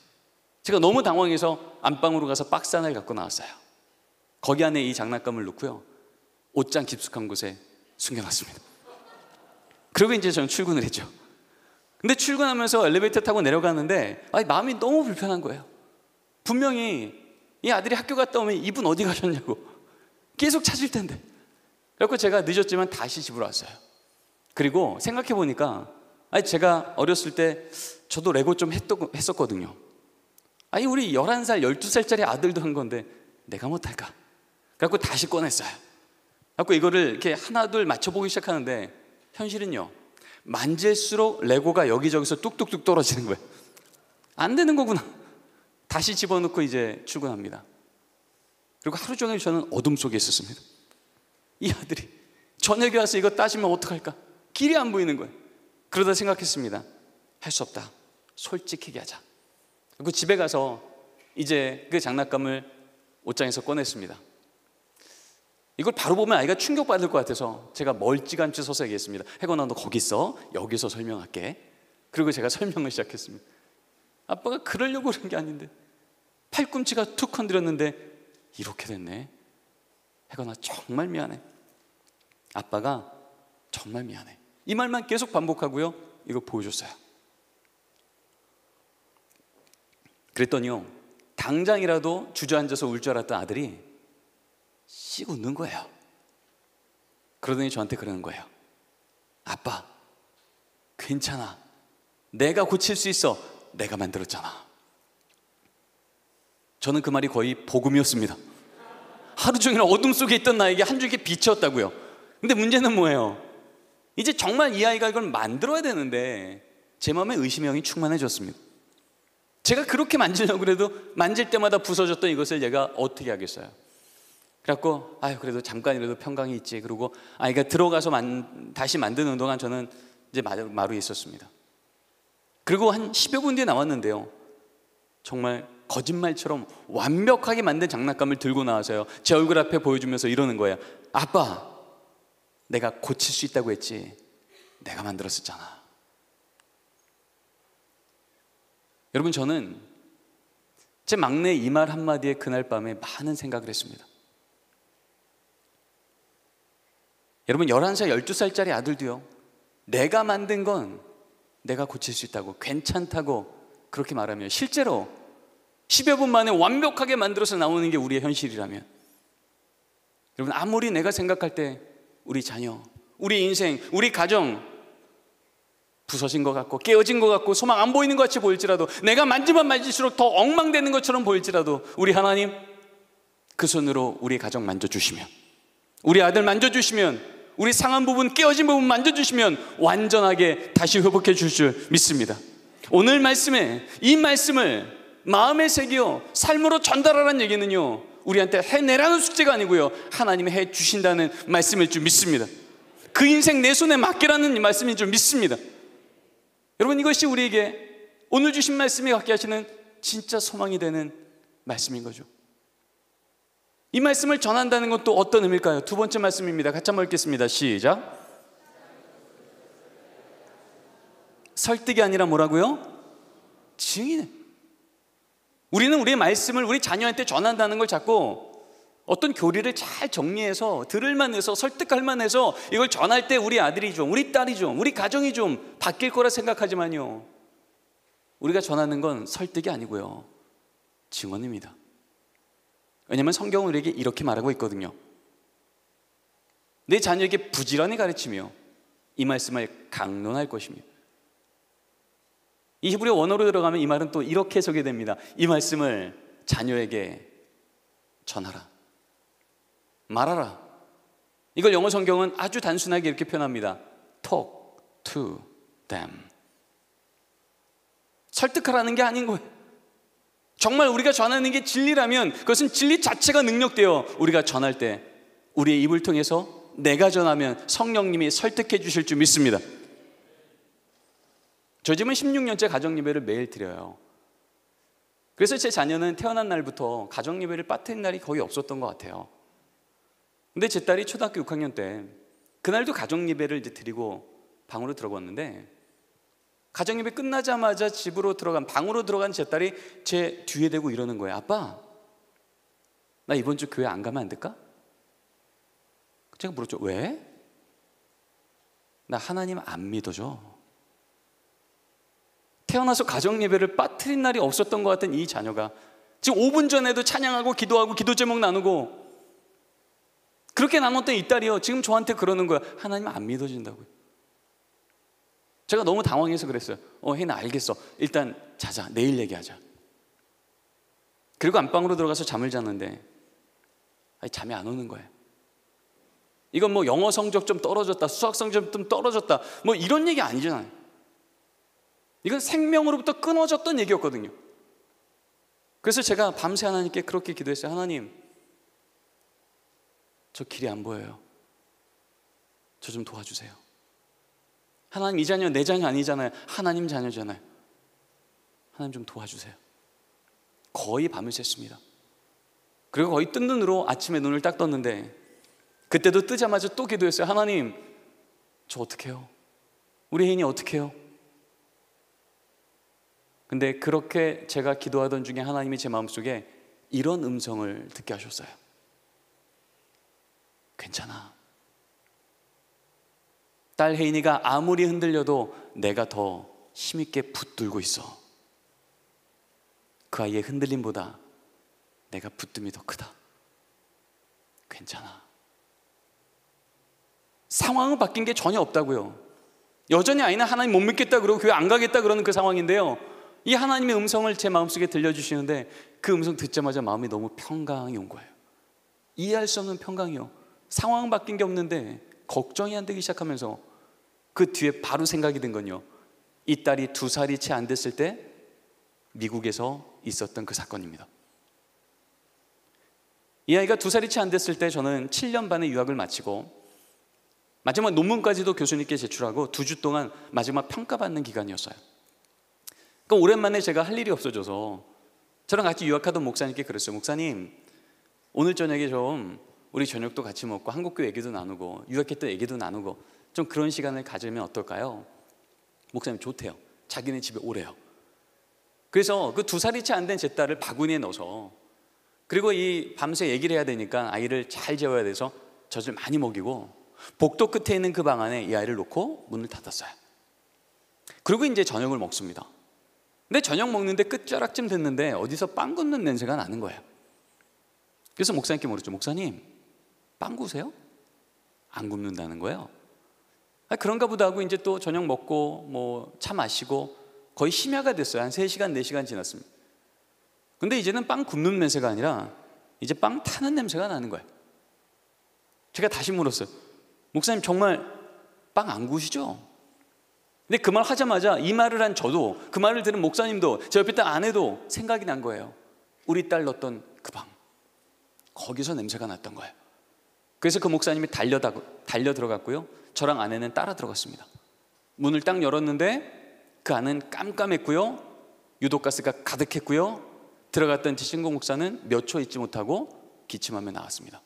[SPEAKER 4] 제가 너무 당황해서 안방으로 가서 박스 하나를 갖고 나왔어요. 거기 안에 이 장난감을 넣고요, 옷장 깊숙한 곳에 숨겨놨습니다. 그리고 이제 저는 출근을 했죠. 근데 출근하면서 엘리베이터 타고 내려가는데 마음이 너무 불편한 거예요. 분명히 이 아들이 학교 갔다 오면 이분 어디 가셨냐고 계속 찾을 텐데. 그래서 제가 늦었지만 다시 집으로 왔어요. 그리고 생각해 보니까 제가 어렸을 때 저도 레고 좀 했었거든요. 우리 11살, 12살짜리 아들도 한 건데 내가 못할까? 그래서 다시 꺼냈어요. 그래서 이거를 이렇게 하나 둘 맞춰보기 시작하는데 현실은요, 만질수록 레고가 여기저기서 뚝뚝뚝 떨어지는 거예요. 안 되는 거구나. 다시 집어넣고 이제 출근합니다. 그리고 하루 종일 저는 어둠 속에 있었습니다. 이 아들이 저녁에 와서 이거 따지면 어떡할까? 길이 안 보이는 거예요. 그러다 생각했습니다. 할 수 없다, 솔직하게 하자. 그리고 집에 가서 이제 그 장난감을 옷장에서 꺼냈습니다. 이걸 바로 보면 아이가 충격받을 것 같아서 제가 멀찌감치 서서 얘기했습니다. 혜건아, 너 거기 있어, 여기서 설명할게. 그리고 제가 설명을 시작했습니다. 아빠가 그러려고 그런 게 아닌데 팔꿈치가 툭 건드렸는데 이렇게 됐네. 혜건아, 정말 미안해. 아빠가 정말 미안해. 이 말만 계속 반복하고요, 이거 보여줬어요. 그랬더니요, 당장이라도 주저앉아서 울 줄 알았던 아들이 씩 웃는 거예요. 그러더니 저한테 그러는 거예요. 아빠, 괜찮아. 내가 고칠 수 있어. 내가 만들었잖아. 저는 그 말이 거의 복음이었습니다. 하루 종일 어둠 속에 있던 나에게 한 줄기 빛이었다고요. 근데 문제는 뭐예요? 이제 정말 이 아이가 이걸 만들어야 되는데 제 마음에 의심의 영이 충만해졌습니다. 제가 그렇게 만지려고 그래도 만질 때마다 부서졌던 이것을 얘가 어떻게 하겠어요? 그래갖고 그래도 잠깐이라도 평강이 있지. 그리고 아이가 들어가서 다시 만드는 동안 저는 이제 마루에 있었습니다. 그리고 한 10여 분 뒤에 나왔는데요, 정말 거짓말처럼 완벽하게 만든 장난감을 들고 나와서요, 제 얼굴 앞에 보여주면서 이러는 거예요. 아빠, 내가 고칠 수 있다고 했지. 내가 만들었었잖아. 여러분, 저는 제 막내 이 말 한마디에 그날 밤에 많은 생각을 했습니다. 여러분, 11살, 12살짜리 아들도요, 내가 만든 건 내가 고칠 수 있다고, 괜찮다고 그렇게 말하면 실제로 10여 분 만에 완벽하게 만들어서 나오는 게 우리의 현실이라면, 여러분, 아무리 내가 생각할 때 우리 자녀, 우리 인생, 우리 가정 부서진 것 같고 깨어진 것 같고 소망 안 보이는 것 같이 보일지라도, 내가 만지면 만질수록 더 엉망되는 것처럼 보일지라도 우리 하나님 그 손으로 우리 가정 만져주시면, 우리 아들 만져주시면, 우리 상한 부분 깨어진 부분 만져주시면 완전하게 다시 회복해 주실 줄 믿습니다. 오늘 말씀에 이 말씀을 마음에 새겨 삶으로 전달하라는 얘기는요, 우리한테 해내라는 숙제가 아니고요, 하나님이 해주신다는 말씀일 줄 믿습니다. 그 인생 내 손에 맡기라는 말씀인 줄 믿습니다. 여러분, 이것이 우리에게 오늘 주신 말씀이 갖게 하시는 진짜 소망이 되는 말씀인 거죠. 이 말씀을 전한다는 건 또 어떤 의미일까요? 두 번째 말씀입니다. 같이 한번 읽겠습니다. 시작. 설득이 아니라 뭐라고요? 증인해. 우리는 우리의 말씀을 우리 자녀한테 전한다는 걸 자꾸 어떤 교리를 잘 정리해서 들을만 해서 설득할만 해서 이걸 전할 때 우리 아들이 좀, 우리 딸이 좀, 우리 가정이 좀 바뀔 거라 생각하지만요, 우리가 전하는 건 설득이 아니고요, 증언입니다. 왜냐하면 성경은 우리에게 이렇게 말하고 있거든요. 내 자녀에게 부지런히 가르치며 이 말씀을 강론할 것입니다. 이 히브리어 원어로 들어가면 이 말은 또 이렇게 해석이 됩니다. 이 말씀을 자녀에게 전하라, 말하라. 이걸 영어 성경은 아주 단순하게 이렇게 표현합니다. Talk to them. 설득하라는 게 아닌 거예요. 정말 우리가 전하는 게 진리라면 그것은 진리 자체가 능력되어 우리가 전할 때 우리의 입을 통해서 내가 전하면 성령님이 설득해 주실 줄 믿습니다. 저 집은 16년째 가정예배를 매일 드려요. 그래서 제 자녀는 태어난 날부터 가정예배를 빠뜨린 날이 거의 없었던 것 같아요. 근데 제 딸이 초등학교 6학년 때 그날도 가정예배를 이제 드리고 방으로 들어갔는데, 가정예배 끝나자마자 방으로 들어간 제 딸이 제 뒤에 대고 이러는 거예요. 아빠, 나 이번 주 교회 안 가면 안 될까? 제가 물었죠. 왜? 나 하나님 안 믿어져. 태어나서 가정예배를 빠뜨린 날이 없었던 것 같은 이 자녀가 지금 5분 전에도 찬양하고 기도하고 기도 제목 나누고 그렇게 나눴던 이 딸이요, 지금 저한테 그러는 거야. 하나님 안 믿어진다고요. 제가 너무 당황해서 그랬어요. 혜나 알겠어. 일단 자자. 내일 얘기하자. 그리고 안방으로 들어가서 잠을 잤는데 잠이 안 오는 거예요. 이건 뭐 영어 성적 좀 떨어졌다, 수학 성적 좀 떨어졌다, 뭐 이런 얘기 아니잖아요. 이건 생명으로부터 끊어졌던 얘기였거든요. 그래서 제가 밤새 하나님께 그렇게 기도했어요. 하나님, 저 길이 안 보여요. 저 좀 도와주세요. 하나님, 이 자녀 내 자녀 아니잖아요. 하나님 자녀잖아요. 하나님 좀 도와주세요. 거의 밤을 샜습니다. 그리고 거의 뜬 눈으로 아침에 눈을 딱 떴는데, 그때도 뜨자마자 또 기도했어요. 하나님, 저 어떡해요? 우리 혜인이 어떡해요? 근데 그렇게 제가 기도하던 중에 하나님이 제 마음속에 이런 음성을 듣게 하셨어요. 괜찮아. 딸 혜인이가 아무리 흔들려도 내가 더 힘있게 붙들고 있어. 그 아이의 흔들림보다 내가 붙듦이 더 크다. 괜찮아. 상황은 바뀐 게 전혀 없다고요. 여전히 아이는 하나님 못 믿겠다 그러고 교회 안 가겠다 그러는 그 상황인데요, 이 하나님의 음성을 제 마음속에 들려주시는데 그 음성 듣자마자 마음이 너무 평강이 온 거예요. 이해할 수 없는 평강이요. 상황은 바뀐 게 없는데 걱정이 안 되기 시작하면서 그 뒤에 바로 생각이 든 건요, 이 딸이 2살이 채 안 됐을 때 미국에서 있었던 그 사건입니다. 이 아이가 2살이 채 안 됐을 때 저는 7년 반의 유학을 마치고 마지막 논문까지도 교수님께 제출하고 2주 동안 마지막 평가받는 기간이었어요. 그럼 오랜만에 제가 할 일이 없어져서 저랑 같이 유학하던 목사님께 그랬어요. 목사님, 오늘 저녁에 좀 우리 저녁도 같이 먹고 한국교 얘기도 나누고 유학했던 얘기도 나누고 좀 그런 시간을 가지면 어떨까요? 목사님 좋대요. 자기네 집에 오래요. 그래서 그 2살이 채 안 된 제 딸을 바구니에 넣어서, 그리고 이 밤새 얘기를 해야 되니까 아이를 잘 재워야 돼서 젖을 많이 먹이고 복도 끝에 있는 그 방 안에 이 아이를 놓고 문을 닫았어요. 그리고 이제 저녁을 먹습니다. 근데 저녁 먹는데 끝자락쯤 됐는데 어디서 빵 굽는 냄새가 나는 거예요. 그래서 목사님께 물었죠. 목사님, 빵 구세요? 안 굽는다는 거예요. 그런가 보다 하고 이제 또 저녁 먹고 뭐 차 마시고 거의 심야가 됐어요. 한 3시간, 4시간 지났습니다. 근데 이제는 빵 굽는 냄새가 아니라 이제 빵 타는 냄새가 나는 거예요. 제가 다시 물었어요. 목사님 정말 빵 안 구우시죠? 근데 그 말 하자마자 이 말을 한 저도, 그 말을 들은 목사님도, 제 옆에 있던 아내도 생각이 난 거예요. 우리 딸 넣었던 그 방, 거기서 냄새가 났던 거예요. 그래서 그 목사님이 달려 들어갔고요, 저랑 아내는 따라 들어갔습니다. 문을 딱 열었는데 그 안은 깜깜했고요, 유독가스가 가득했고요, 들어갔던 제 신고 목사는 몇 초 있지 못하고 기침하며 나왔습니다.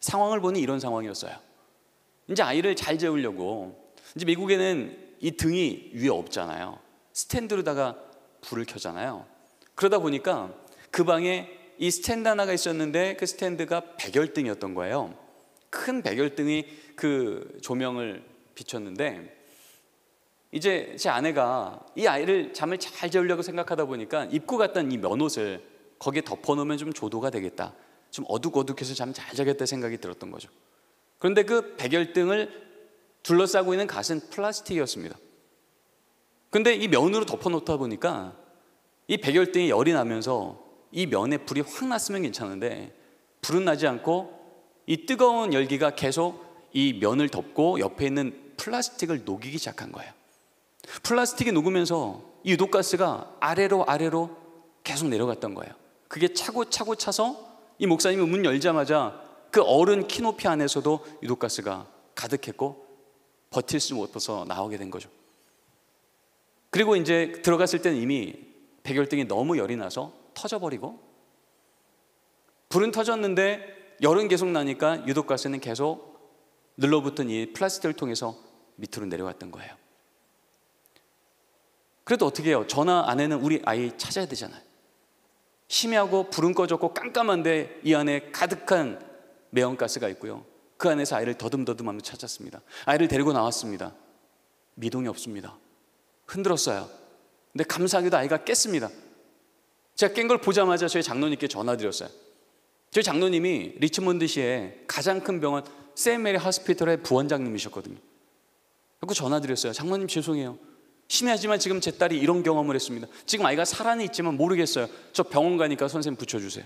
[SPEAKER 4] 상황을 보니 이런 상황이었어요. 이제 아이를 잘 재우려고, 이제 미국에는 이 등이 위에 없잖아요. 스탠드로다가 불을 켜잖아요. 그러다 보니까 그 방에 이 스탠드 하나가 있었는데 그 스탠드가 백열등이었던 거예요. 큰 백열등이 그 조명을 비췄는데, 이제 제 아내가 이 아이를 잠을 잘 재우려고 생각하다 보니까 입고 갔던 이 면옷을 거기에 덮어놓으면 좀 조도가 되겠다, 좀 어둑어둑해서 잠 잘 자겠다 생각이 들었던 거죠. 그런데 그 백열등을 둘러싸고 있는 갓은 플라스틱이었습니다. 근데 이 면으로 덮어놓다 보니까 이 백열등이 열이 나면서 이 면에 불이 확 났으면 괜찮은데 불은 나지 않고 이 뜨거운 열기가 계속 이 면을 덮고 옆에 있는 플라스틱을 녹이기 시작한 거예요. 플라스틱이 녹으면서 이 유독가스가 아래로 계속 내려갔던 거예요. 그게 차고 차서 이 목사님이 문 열자마자 그 어른 키높이 안에서도 유독가스가 가득했고 버틸 수 못해서 나오게 된 거죠. 그리고 이제 들어갔을 때는 이미 백열등이 너무 열이 나서 터져버리고, 불은 터졌는데 열은 계속 나니까 유독가스는 계속 늘러붙은 이 플라스틱을 통해서 밑으로 내려갔던 거예요. 그래도 어떻게 해요? 저나 아내는 우리 아이 찾아야 되잖아요. 심야고 불은 꺼졌고 깜깜한데 이 안에 가득한 매연가스가 있고요, 그 안에서 아이를 더듬더듬하며 찾았습니다. 아이를 데리고 나왔습니다. 미동이 없습니다. 흔들었어요. 근데 감사하게도 아이가 깼습니다. 제가 깬 걸 보자마자 저희 장로님께 전화드렸어요. 저희 장로님이 리치몬드시의 가장 큰 병원 세인메리 하스피털의 부원장님이셨거든요. 그래서 전화드렸어요. 장로님 죄송해요, 심하지만 지금 제 딸이 이런 경험을 했습니다. 지금 아이가 살아는 있지만 모르겠어요. 저 병원 가니까 선생님 붙여주세요.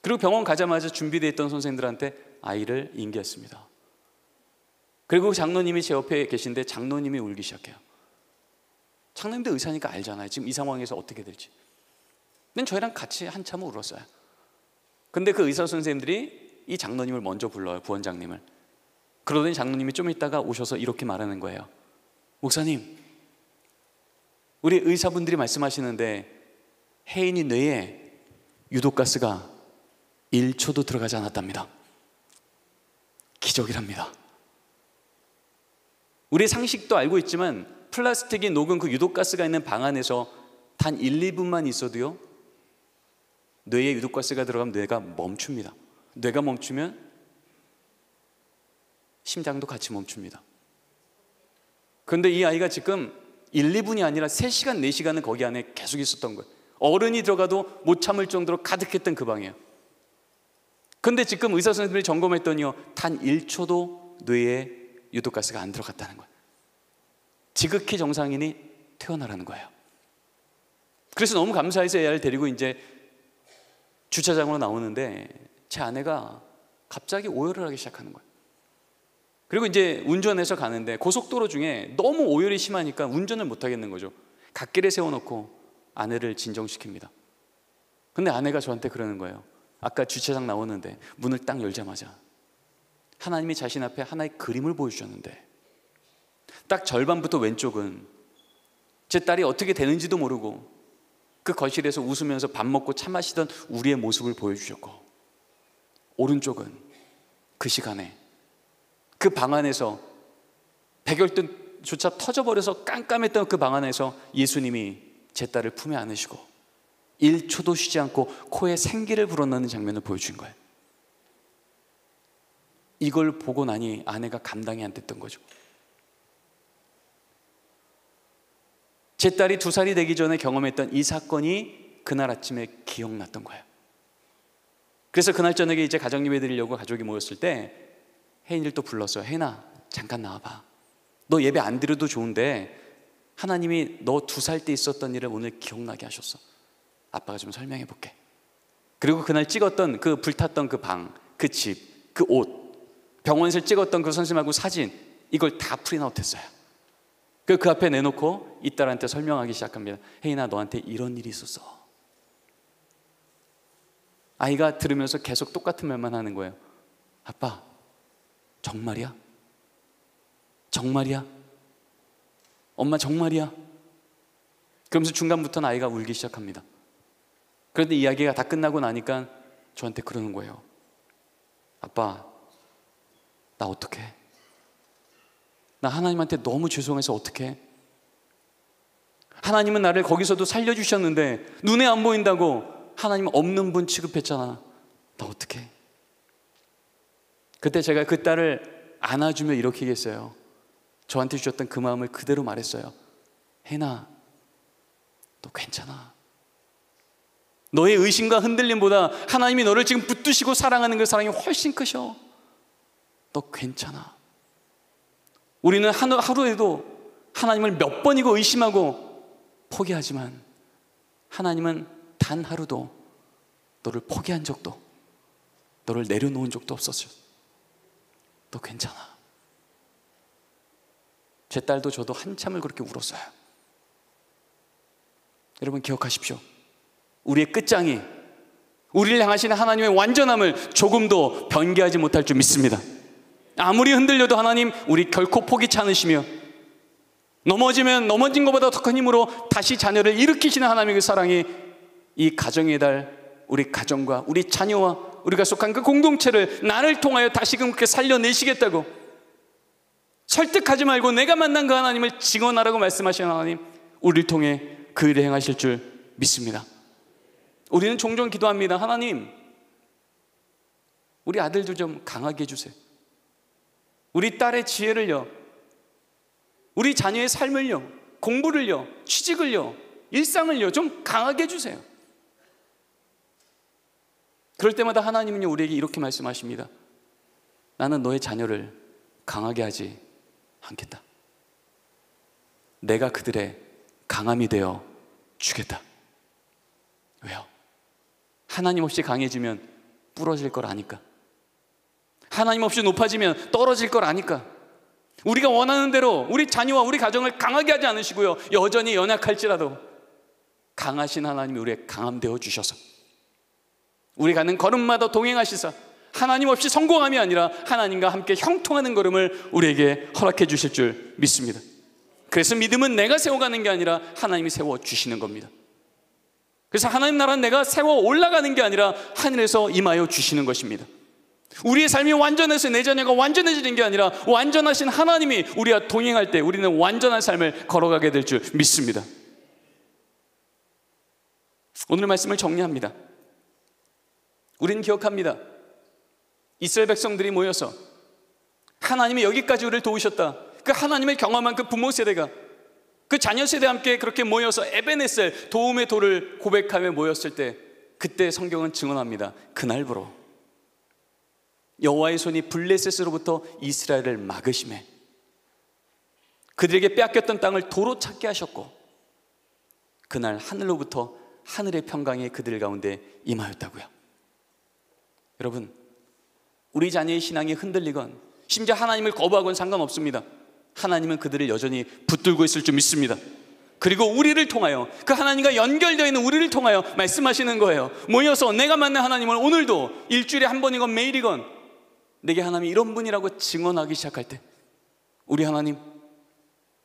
[SPEAKER 4] 그리고 병원 가자마자 준비되어 있던 선생님들한테 아이를 인계했습니다. 그리고 장로님이 제 옆에 계신데 장로님이 울기 시작해요. 장로님도 의사니까 알잖아요, 지금 이 상황에서 어떻게 될지. 근데 저희랑 같이 한참 울었어요. 근데 그 의사 선생님들이 이 장로님을 먼저 불러요, 부원장님을. 그러더니 장로님이 좀 있다가 오셔서 이렇게 말하는 거예요. 목사님, 우리 의사분들이 말씀하시는데 혜인이 뇌에 유독가스가 1초도 들어가지 않았답니다. 기적이랍니다. 우리 상식도 알고 있지만 플라스틱이 녹은 그 유독가스가 있는 방 안에서 단 1, 2분만 있어도요, 뇌에 유독가스가 들어가면 뇌가 멈춥니다. 뇌가 멈추면 심장도 같이 멈춥니다. 그런데 이 아이가 지금 1, 2분이 아니라 3시간, 4시간은 거기 안에 계속 있었던 거예요. 어른이 들어가도 못 참을 정도로 가득했던 그 방이에요. 근데 지금 의사 선생님들이 점검했더니요, 단 1초도 뇌에 유독가스가 안 들어갔다는 거예요. 지극히 정상인이 퇴원하라는 거예요. 그래서 너무 감사해서 애를 데리고 이제 주차장으로 나오는데 제 아내가 갑자기 오열을 하기 시작하는 거예요. 그리고 이제 운전해서 가는데 고속도로 중에 너무 오열이 심하니까 운전을 못 하겠는 거죠. 갓길에 세워놓고 아내를 진정시킵니다. 근데 아내가 저한테 그러는 거예요. 아까 주차장 나오는데 문을 딱 열자마자 하나님이 자신 앞에 하나의 그림을 보여주셨는데 딱 절반부터 왼쪽은 제 딸이 어떻게 되는지도 모르고 그 거실에서 웃으면서 밥 먹고 차 마시던 우리의 모습을 보여주셨고, 오른쪽은 그 시간에 그 방 안에서 백열등조차 터져버려서 깜깜했던 그 방 안에서 예수님이 제 딸을 품에 안으시고 1초도 쉬지 않고 코에 생기를 불어넣는 장면을 보여준 거예요. 이걸 보고 나니 아내가 감당이 안 됐던 거죠. 제 딸이 2살이 되기 전에 경험했던 이 사건이 그날 아침에 기억났던 거예요. 그래서 그날 저녁에 이제 가정 예배 드리려고 가족이 모였을 때 혜인이를 또 불렀어요. 혜인아, 잠깐 나와봐. 너 예배 안 드려도 좋은데 하나님이 너 2살 때 있었던 일을 오늘 기억나게 하셨어. 아빠가 좀 설명해 볼게. 그리고 그날 찍었던 그 불탔던 그 방, 그 집, 그 옷, 병원에서 찍었던 그 선생님하고 사진, 이걸 다 프린아웃 했어요. 그 앞에 내놓고 이 딸한테 설명하기 시작합니다. 혜인아, 너한테 이런 일이 있었어. 아이가 들으면서 계속 똑같은 말만 하는 거예요. 아빠, 정말이야? 정말이야? 엄마 정말이야? 그러면서 중간부터는 아이가 울기 시작합니다. 그런데 이야기가 다 끝나고 나니까 저한테 그러는 거예요. 아빠, 나 어떡해? 나 하나님한테 너무 죄송해서 어떡해? 하나님은 나를 거기서도 살려주셨는데 눈에 안 보인다고 하나님 없는 분 취급했잖아. 나 어떡해? 그때 제가 그 딸을 안아주며 이렇게 얘기했어요. 저한테 주셨던 그 마음을 그대로 말했어요. 혜나, 너 괜찮아. 너의 의심과 흔들림보다 하나님이 너를 지금 붙드시고 사랑하는 그 사랑이 훨씬 크셔. 너 괜찮아. 우리는 하루에도 하나님을 몇 번이고 의심하고 포기하지만 하나님은 단 하루도 너를 포기한 적도, 너를 내려놓은 적도 없었어요. 너 괜찮아. 제 딸도 저도 한참을 그렇게 울었어요. 여러분 기억하십시오. 우리의 끝장이 우리를 향하시는 하나님의 완전함을 조금도 변개하지 못할 줄 믿습니다. 아무리 흔들려도 하나님 우리 결코 포기치 않으시며, 넘어지면 넘어진 것보다 더 큰 힘으로 다시 자녀를 일으키시는 하나님의 그 사랑이 이 가정의 달, 우리 가정과 우리 자녀와 우리가 속한 그 공동체를 나를 통하여 다시금 그렇게 살려내시겠다고, 설득하지 말고 내가 만난 그 하나님을 증언하라고 말씀하시는 하나님, 우리를 통해 그 일을 행하실 줄 믿습니다. 우리는 종종 기도합니다. 하나님, 우리 아들도 좀 강하게 해주세요. 우리 딸의 지혜를요, 우리 자녀의 삶을요, 공부를요, 취직을요, 일상을요 좀 강하게 해주세요. 그럴 때마다 하나님은요 우리에게 이렇게 말씀하십니다. 나는 너의 자녀를 강하게 하지 않겠다. 내가 그들의 강함이 되어 주겠다. 왜요? 하나님 없이 강해지면 부러질 걸 아니까. 하나님 없이 높아지면 떨어질 걸 아니까. 우리가 원하는 대로 우리 자녀와 우리 가정을 강하게 하지 않으시고요, 여전히 연약할지라도 강하신 하나님이 우리의 강함 되어 주셔서 우리 가는 걸음마다 동행하시사 하나님 없이 성공함이 아니라 하나님과 함께 형통하는 걸음을 우리에게 허락해 주실 줄 믿습니다. 그래서 믿음은 내가 세워가는 게 아니라 하나님이 세워주시는 겁니다. 그래서 하나님 나라는 내가 세워 올라가는 게 아니라 하늘에서 임하여 주시는 것입니다. 우리의 삶이 완전해서 내 자녀가 완전해지는 게 아니라 완전하신 하나님이 우리와 동행할 때 우리는 완전한 삶을 걸어가게 될 줄 믿습니다. 오늘 말씀을 정리합니다. 우리는 기억합니다. 이스라엘 백성들이 모여서 하나님이 여기까지 우리를 도우셨다, 그 하나님을 경험한 그 부모 세대가 그 자녀 세대와 함께 그렇게 모여서 에베네셀 도움의 돌을 고백하며 모였을 때, 그때 성경은 증언합니다. 그날부로 여호와의 손이 블레셋으로부터 이스라엘을 막으심에 그들에게 빼앗겼던 땅을 도로 찾게 하셨고, 그날 하늘로부터 하늘의 평강이 그들 가운데 임하였다고요. 여러분, 우리 자녀의 신앙이 흔들리건 심지어 하나님을 거부하건 상관없습니다. 하나님은 그들을 여전히 붙들고 있을 줄 믿습니다. 그리고 우리를 통하여, 그 하나님과 연결되어 있는 우리를 통하여 말씀하시는 거예요. 모여서 내가 만난 하나님을 오늘도 일주일에 한 번이건 매일이건 내게 하나님이 이런 분이라고 증언하기 시작할 때, 우리 하나님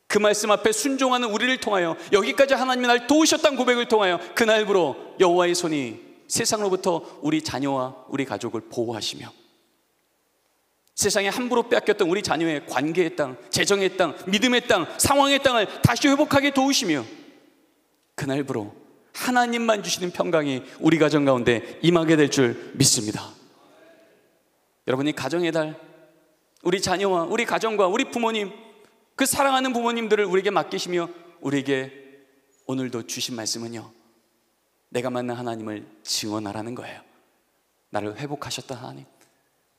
[SPEAKER 4] 그 말씀 앞에 순종하는 우리를 통하여, 여기까지 하나님이 날 도우셨다는 고백을 통하여 그날부로 여호와의 손이 세상으로부터 우리 자녀와 우리 가족을 보호하시며, 세상에 함부로 빼앗겼던 우리 자녀의 관계의 땅, 재정의 땅, 믿음의 땅, 상황의 땅을 다시 회복하게 도우시며, 그날부로 하나님만 주시는 평강이 우리 가정 가운데 임하게 될 줄 믿습니다. 여러분이 가정의 달, 우리 자녀와 우리 가정과 우리 부모님, 그 사랑하는 부모님들을 우리에게 맡기시며 우리에게 오늘도 주신 말씀은요, 내가 만난 하나님을 증언하라는 거예요. 나를 회복하셨던 하나님,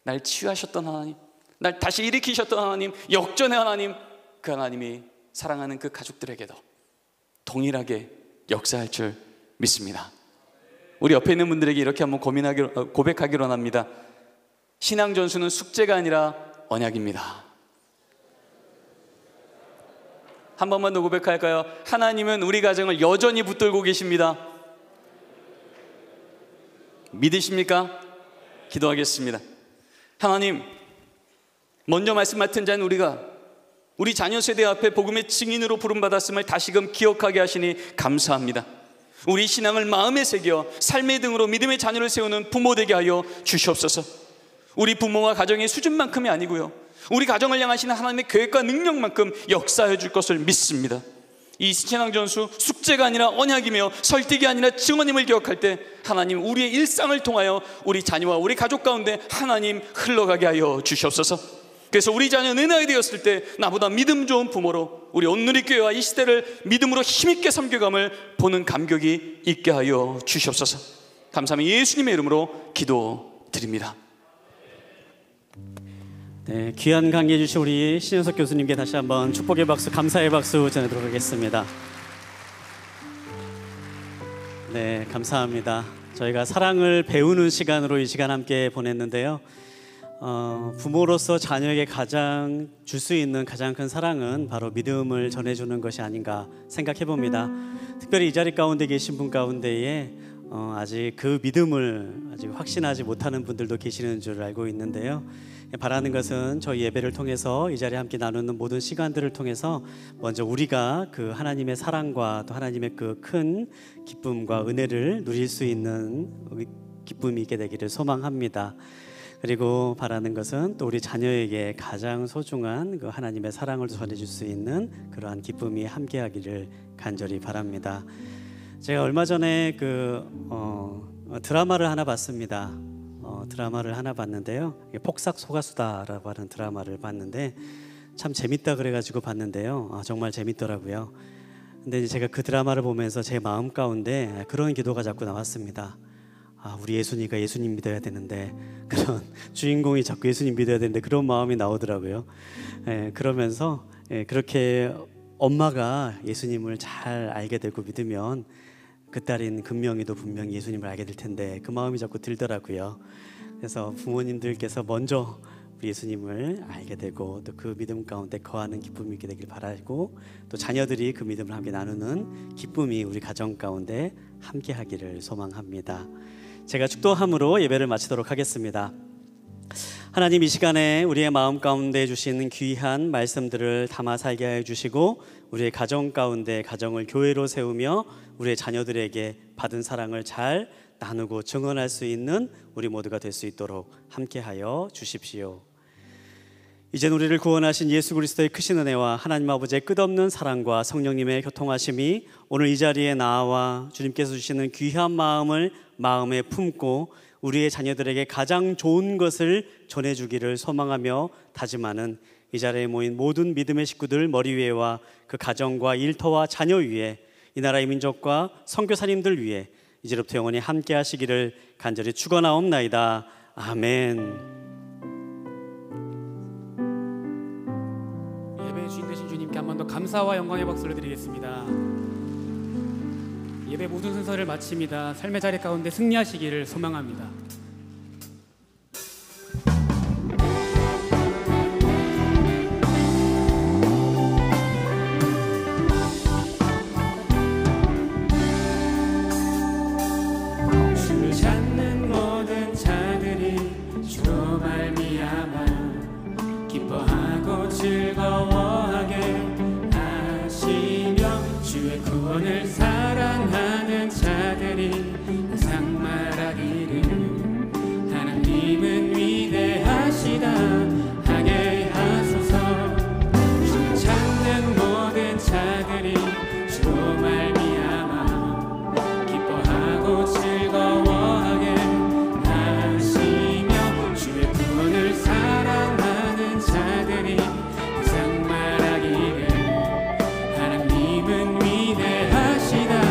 [SPEAKER 4] 날 치유하셨던 하나님, 날 다시 일으키셨던 하나님, 역전의 하나님, 그 하나님이 사랑하는 그 가족들에게도 동일하게 역사할 줄 믿습니다. 우리 옆에 있는 분들에게 이렇게 한번 고백하기로 합니다. 신앙 전수는 숙제가 아니라 언약입니다. 한 번만 더 고백할까요? 하나님은 우리 가정을 여전히 붙들고 계십니다. 믿으십니까? 기도하겠습니다. 하나님, 먼저 말씀 맡은 자는 우리 자녀 세대 앞에 복음의 증인으로 부름받았음을 다시금 기억하게 하시니 감사합니다. 우리 신앙을 마음에 새겨 삶의 등으로 믿음의 자녀를 세우는 부모 되게 하여 주시옵소서. 우리 부모와 가정의 수준만큼이 아니고요, 우리 가정을 향하시는 하나님의 계획과 능력만큼 역사해 줄 것을 믿습니다. 이 신앙전수 숙제가 아니라 언약이며 설득이 아니라 증언임을 기억할 때 하나님, 우리의 일상을 통하여 우리 자녀와 우리 가족 가운데 하나님 흘러가게 하여 주시옵소서. 그래서 우리 자녀는 나이 되었을 때 나보다 믿음 좋은 부모로 우리 온누리교회와 이 시대를 믿음으로 힘있게 섬겨감을 보는 감격이 있게 하여 주시옵소서. 감사합니다. 예수님의 이름으로 기도드립니다.
[SPEAKER 3] 네, 귀한 강의해 주신 우리 신현석 교수님께 다시 한번 축복의 박수, 감사의 박수 전해드리도록 하겠습니다. 네, 감사합니다. 저희가 사랑을 배우는 시간으로 이 시간 함께 보냈는데요. 부모로서 자녀에게 가장 줄 수 있는 가장 큰 사랑은 바로 믿음을 전해주는 것이 아닌가 생각해 봅니다. 특별히 이 자리 가운데 계신 분 가운데에 아직 그 믿음을 아직 확신하지 못하는 분들도 계시는 줄 알고 있는데요. 바라는 것은 저희 예배를 통해서 이 자리에 함께 나누는 모든 시간들을 통해서 먼저 우리가 그 하나님의 사랑과 또 하나님의 그 큰 기쁨과 은혜를 누릴 수 있는 기쁨이 있게 되기를 소망합니다. 그리고 바라는 것은 또 우리 자녀에게 가장 소중한 그 하나님의 사랑을 전해줄 수 있는 그러한 기쁨이 함께하기를 간절히 바랍니다. 제가 얼마 전에 드라마를 하나 봤습니다. 드라마를 하나 봤는데요, 폭삭 소가수다라고 하는 드라마를 봤는데 참 재밌다 그래가지고 봤는데요, 정말 재밌더라고요. 근데 제가 그 드라마를 보면서 제 마음 가운데 그런 기도가 자꾸 나왔습니다. 우리 예수니가 예수님 믿어야 되는데, 그런 주인공이 자꾸 예수님 믿어야 되는데 그런 마음이 나오더라고요. 그러면서 그렇게 엄마가 예수님을 잘 알게 되고 믿으면 그 딸인 금명이도 분명히 예수님을 알게 될 텐데, 그 마음이 자꾸 들더라고요. 그래서 부모님들께서 먼저 예수님을 알게 되고 또 그 믿음 가운데 거하는 기쁨이 있게 되길 바라고, 또 자녀들이 그 믿음을 함께 나누는 기쁨이 우리 가정 가운데 함께 하기를 소망합니다. 제가 축도함으로 예배를 마치도록 하겠습니다. 하나님, 이 시간에 우리의 마음 가운데 주시는 귀한 말씀들을 담아 살게 해주시고 우리의 가정 가운데 가정을 교회로 세우며 우리의 자녀들에게 받은 사랑을 잘 나누고 증언할 수 있는 우리 모두가 될 수 있도록 함께하여 주십시오. 이젠 우리를 구원하신 예수 그리스도의 크신 은혜와 하나님 아버지의 끝없는 사랑과 성령님의 교통하심이 오늘 이 자리에 나와 주님께서 주시는 귀한 마음을 마음에 품고 우리의 자녀들에게 가장 좋은 것을 전해주기를 소망하며 다짐하는 이 자리에 모인 모든 믿음의 식구들 머리 위에와 그 가정과 일터와 자녀 위에, 이 나라의 민족과 선교사님들 위에 이제부터 영원히 함께 하시기를 간절히 축원하옵나이다. 아멘.
[SPEAKER 1] 예배의 주인 되신 주님께 한 번 더 감사와 영광의 박수를 드리겠습니다. 예배 모든 순서를 마칩니다. 삶의 자리 가운데 승리하시기를 소망합니다. 주를 찾는 모든 자들이 주로 말미암아 기뻐하고 즐거워하게 하시며 주의 구원을 사랑하는 자들이 항상 말하기를 하나님은 위대하시다 하게 하소서. 주를 찾는 모든 자들이 주로 말미암아 기뻐하고 즐거워하게 하시며 주의 구원을 사랑하는 자들이 항상 말하기를 하나님은 위대하시다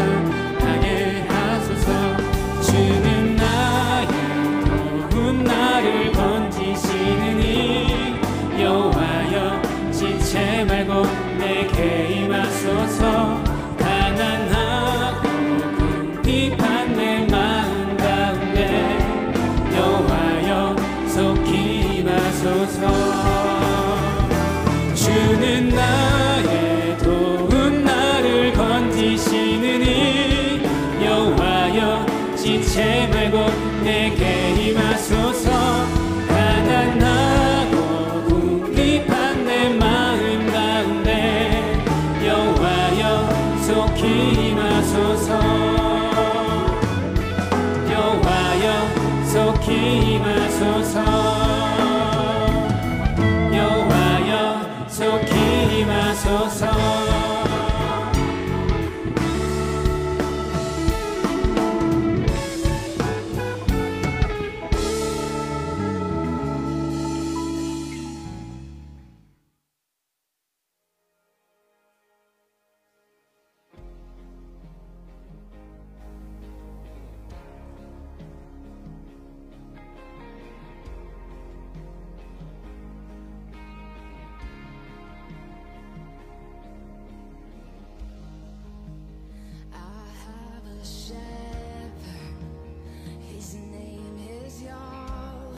[SPEAKER 1] 기림하소서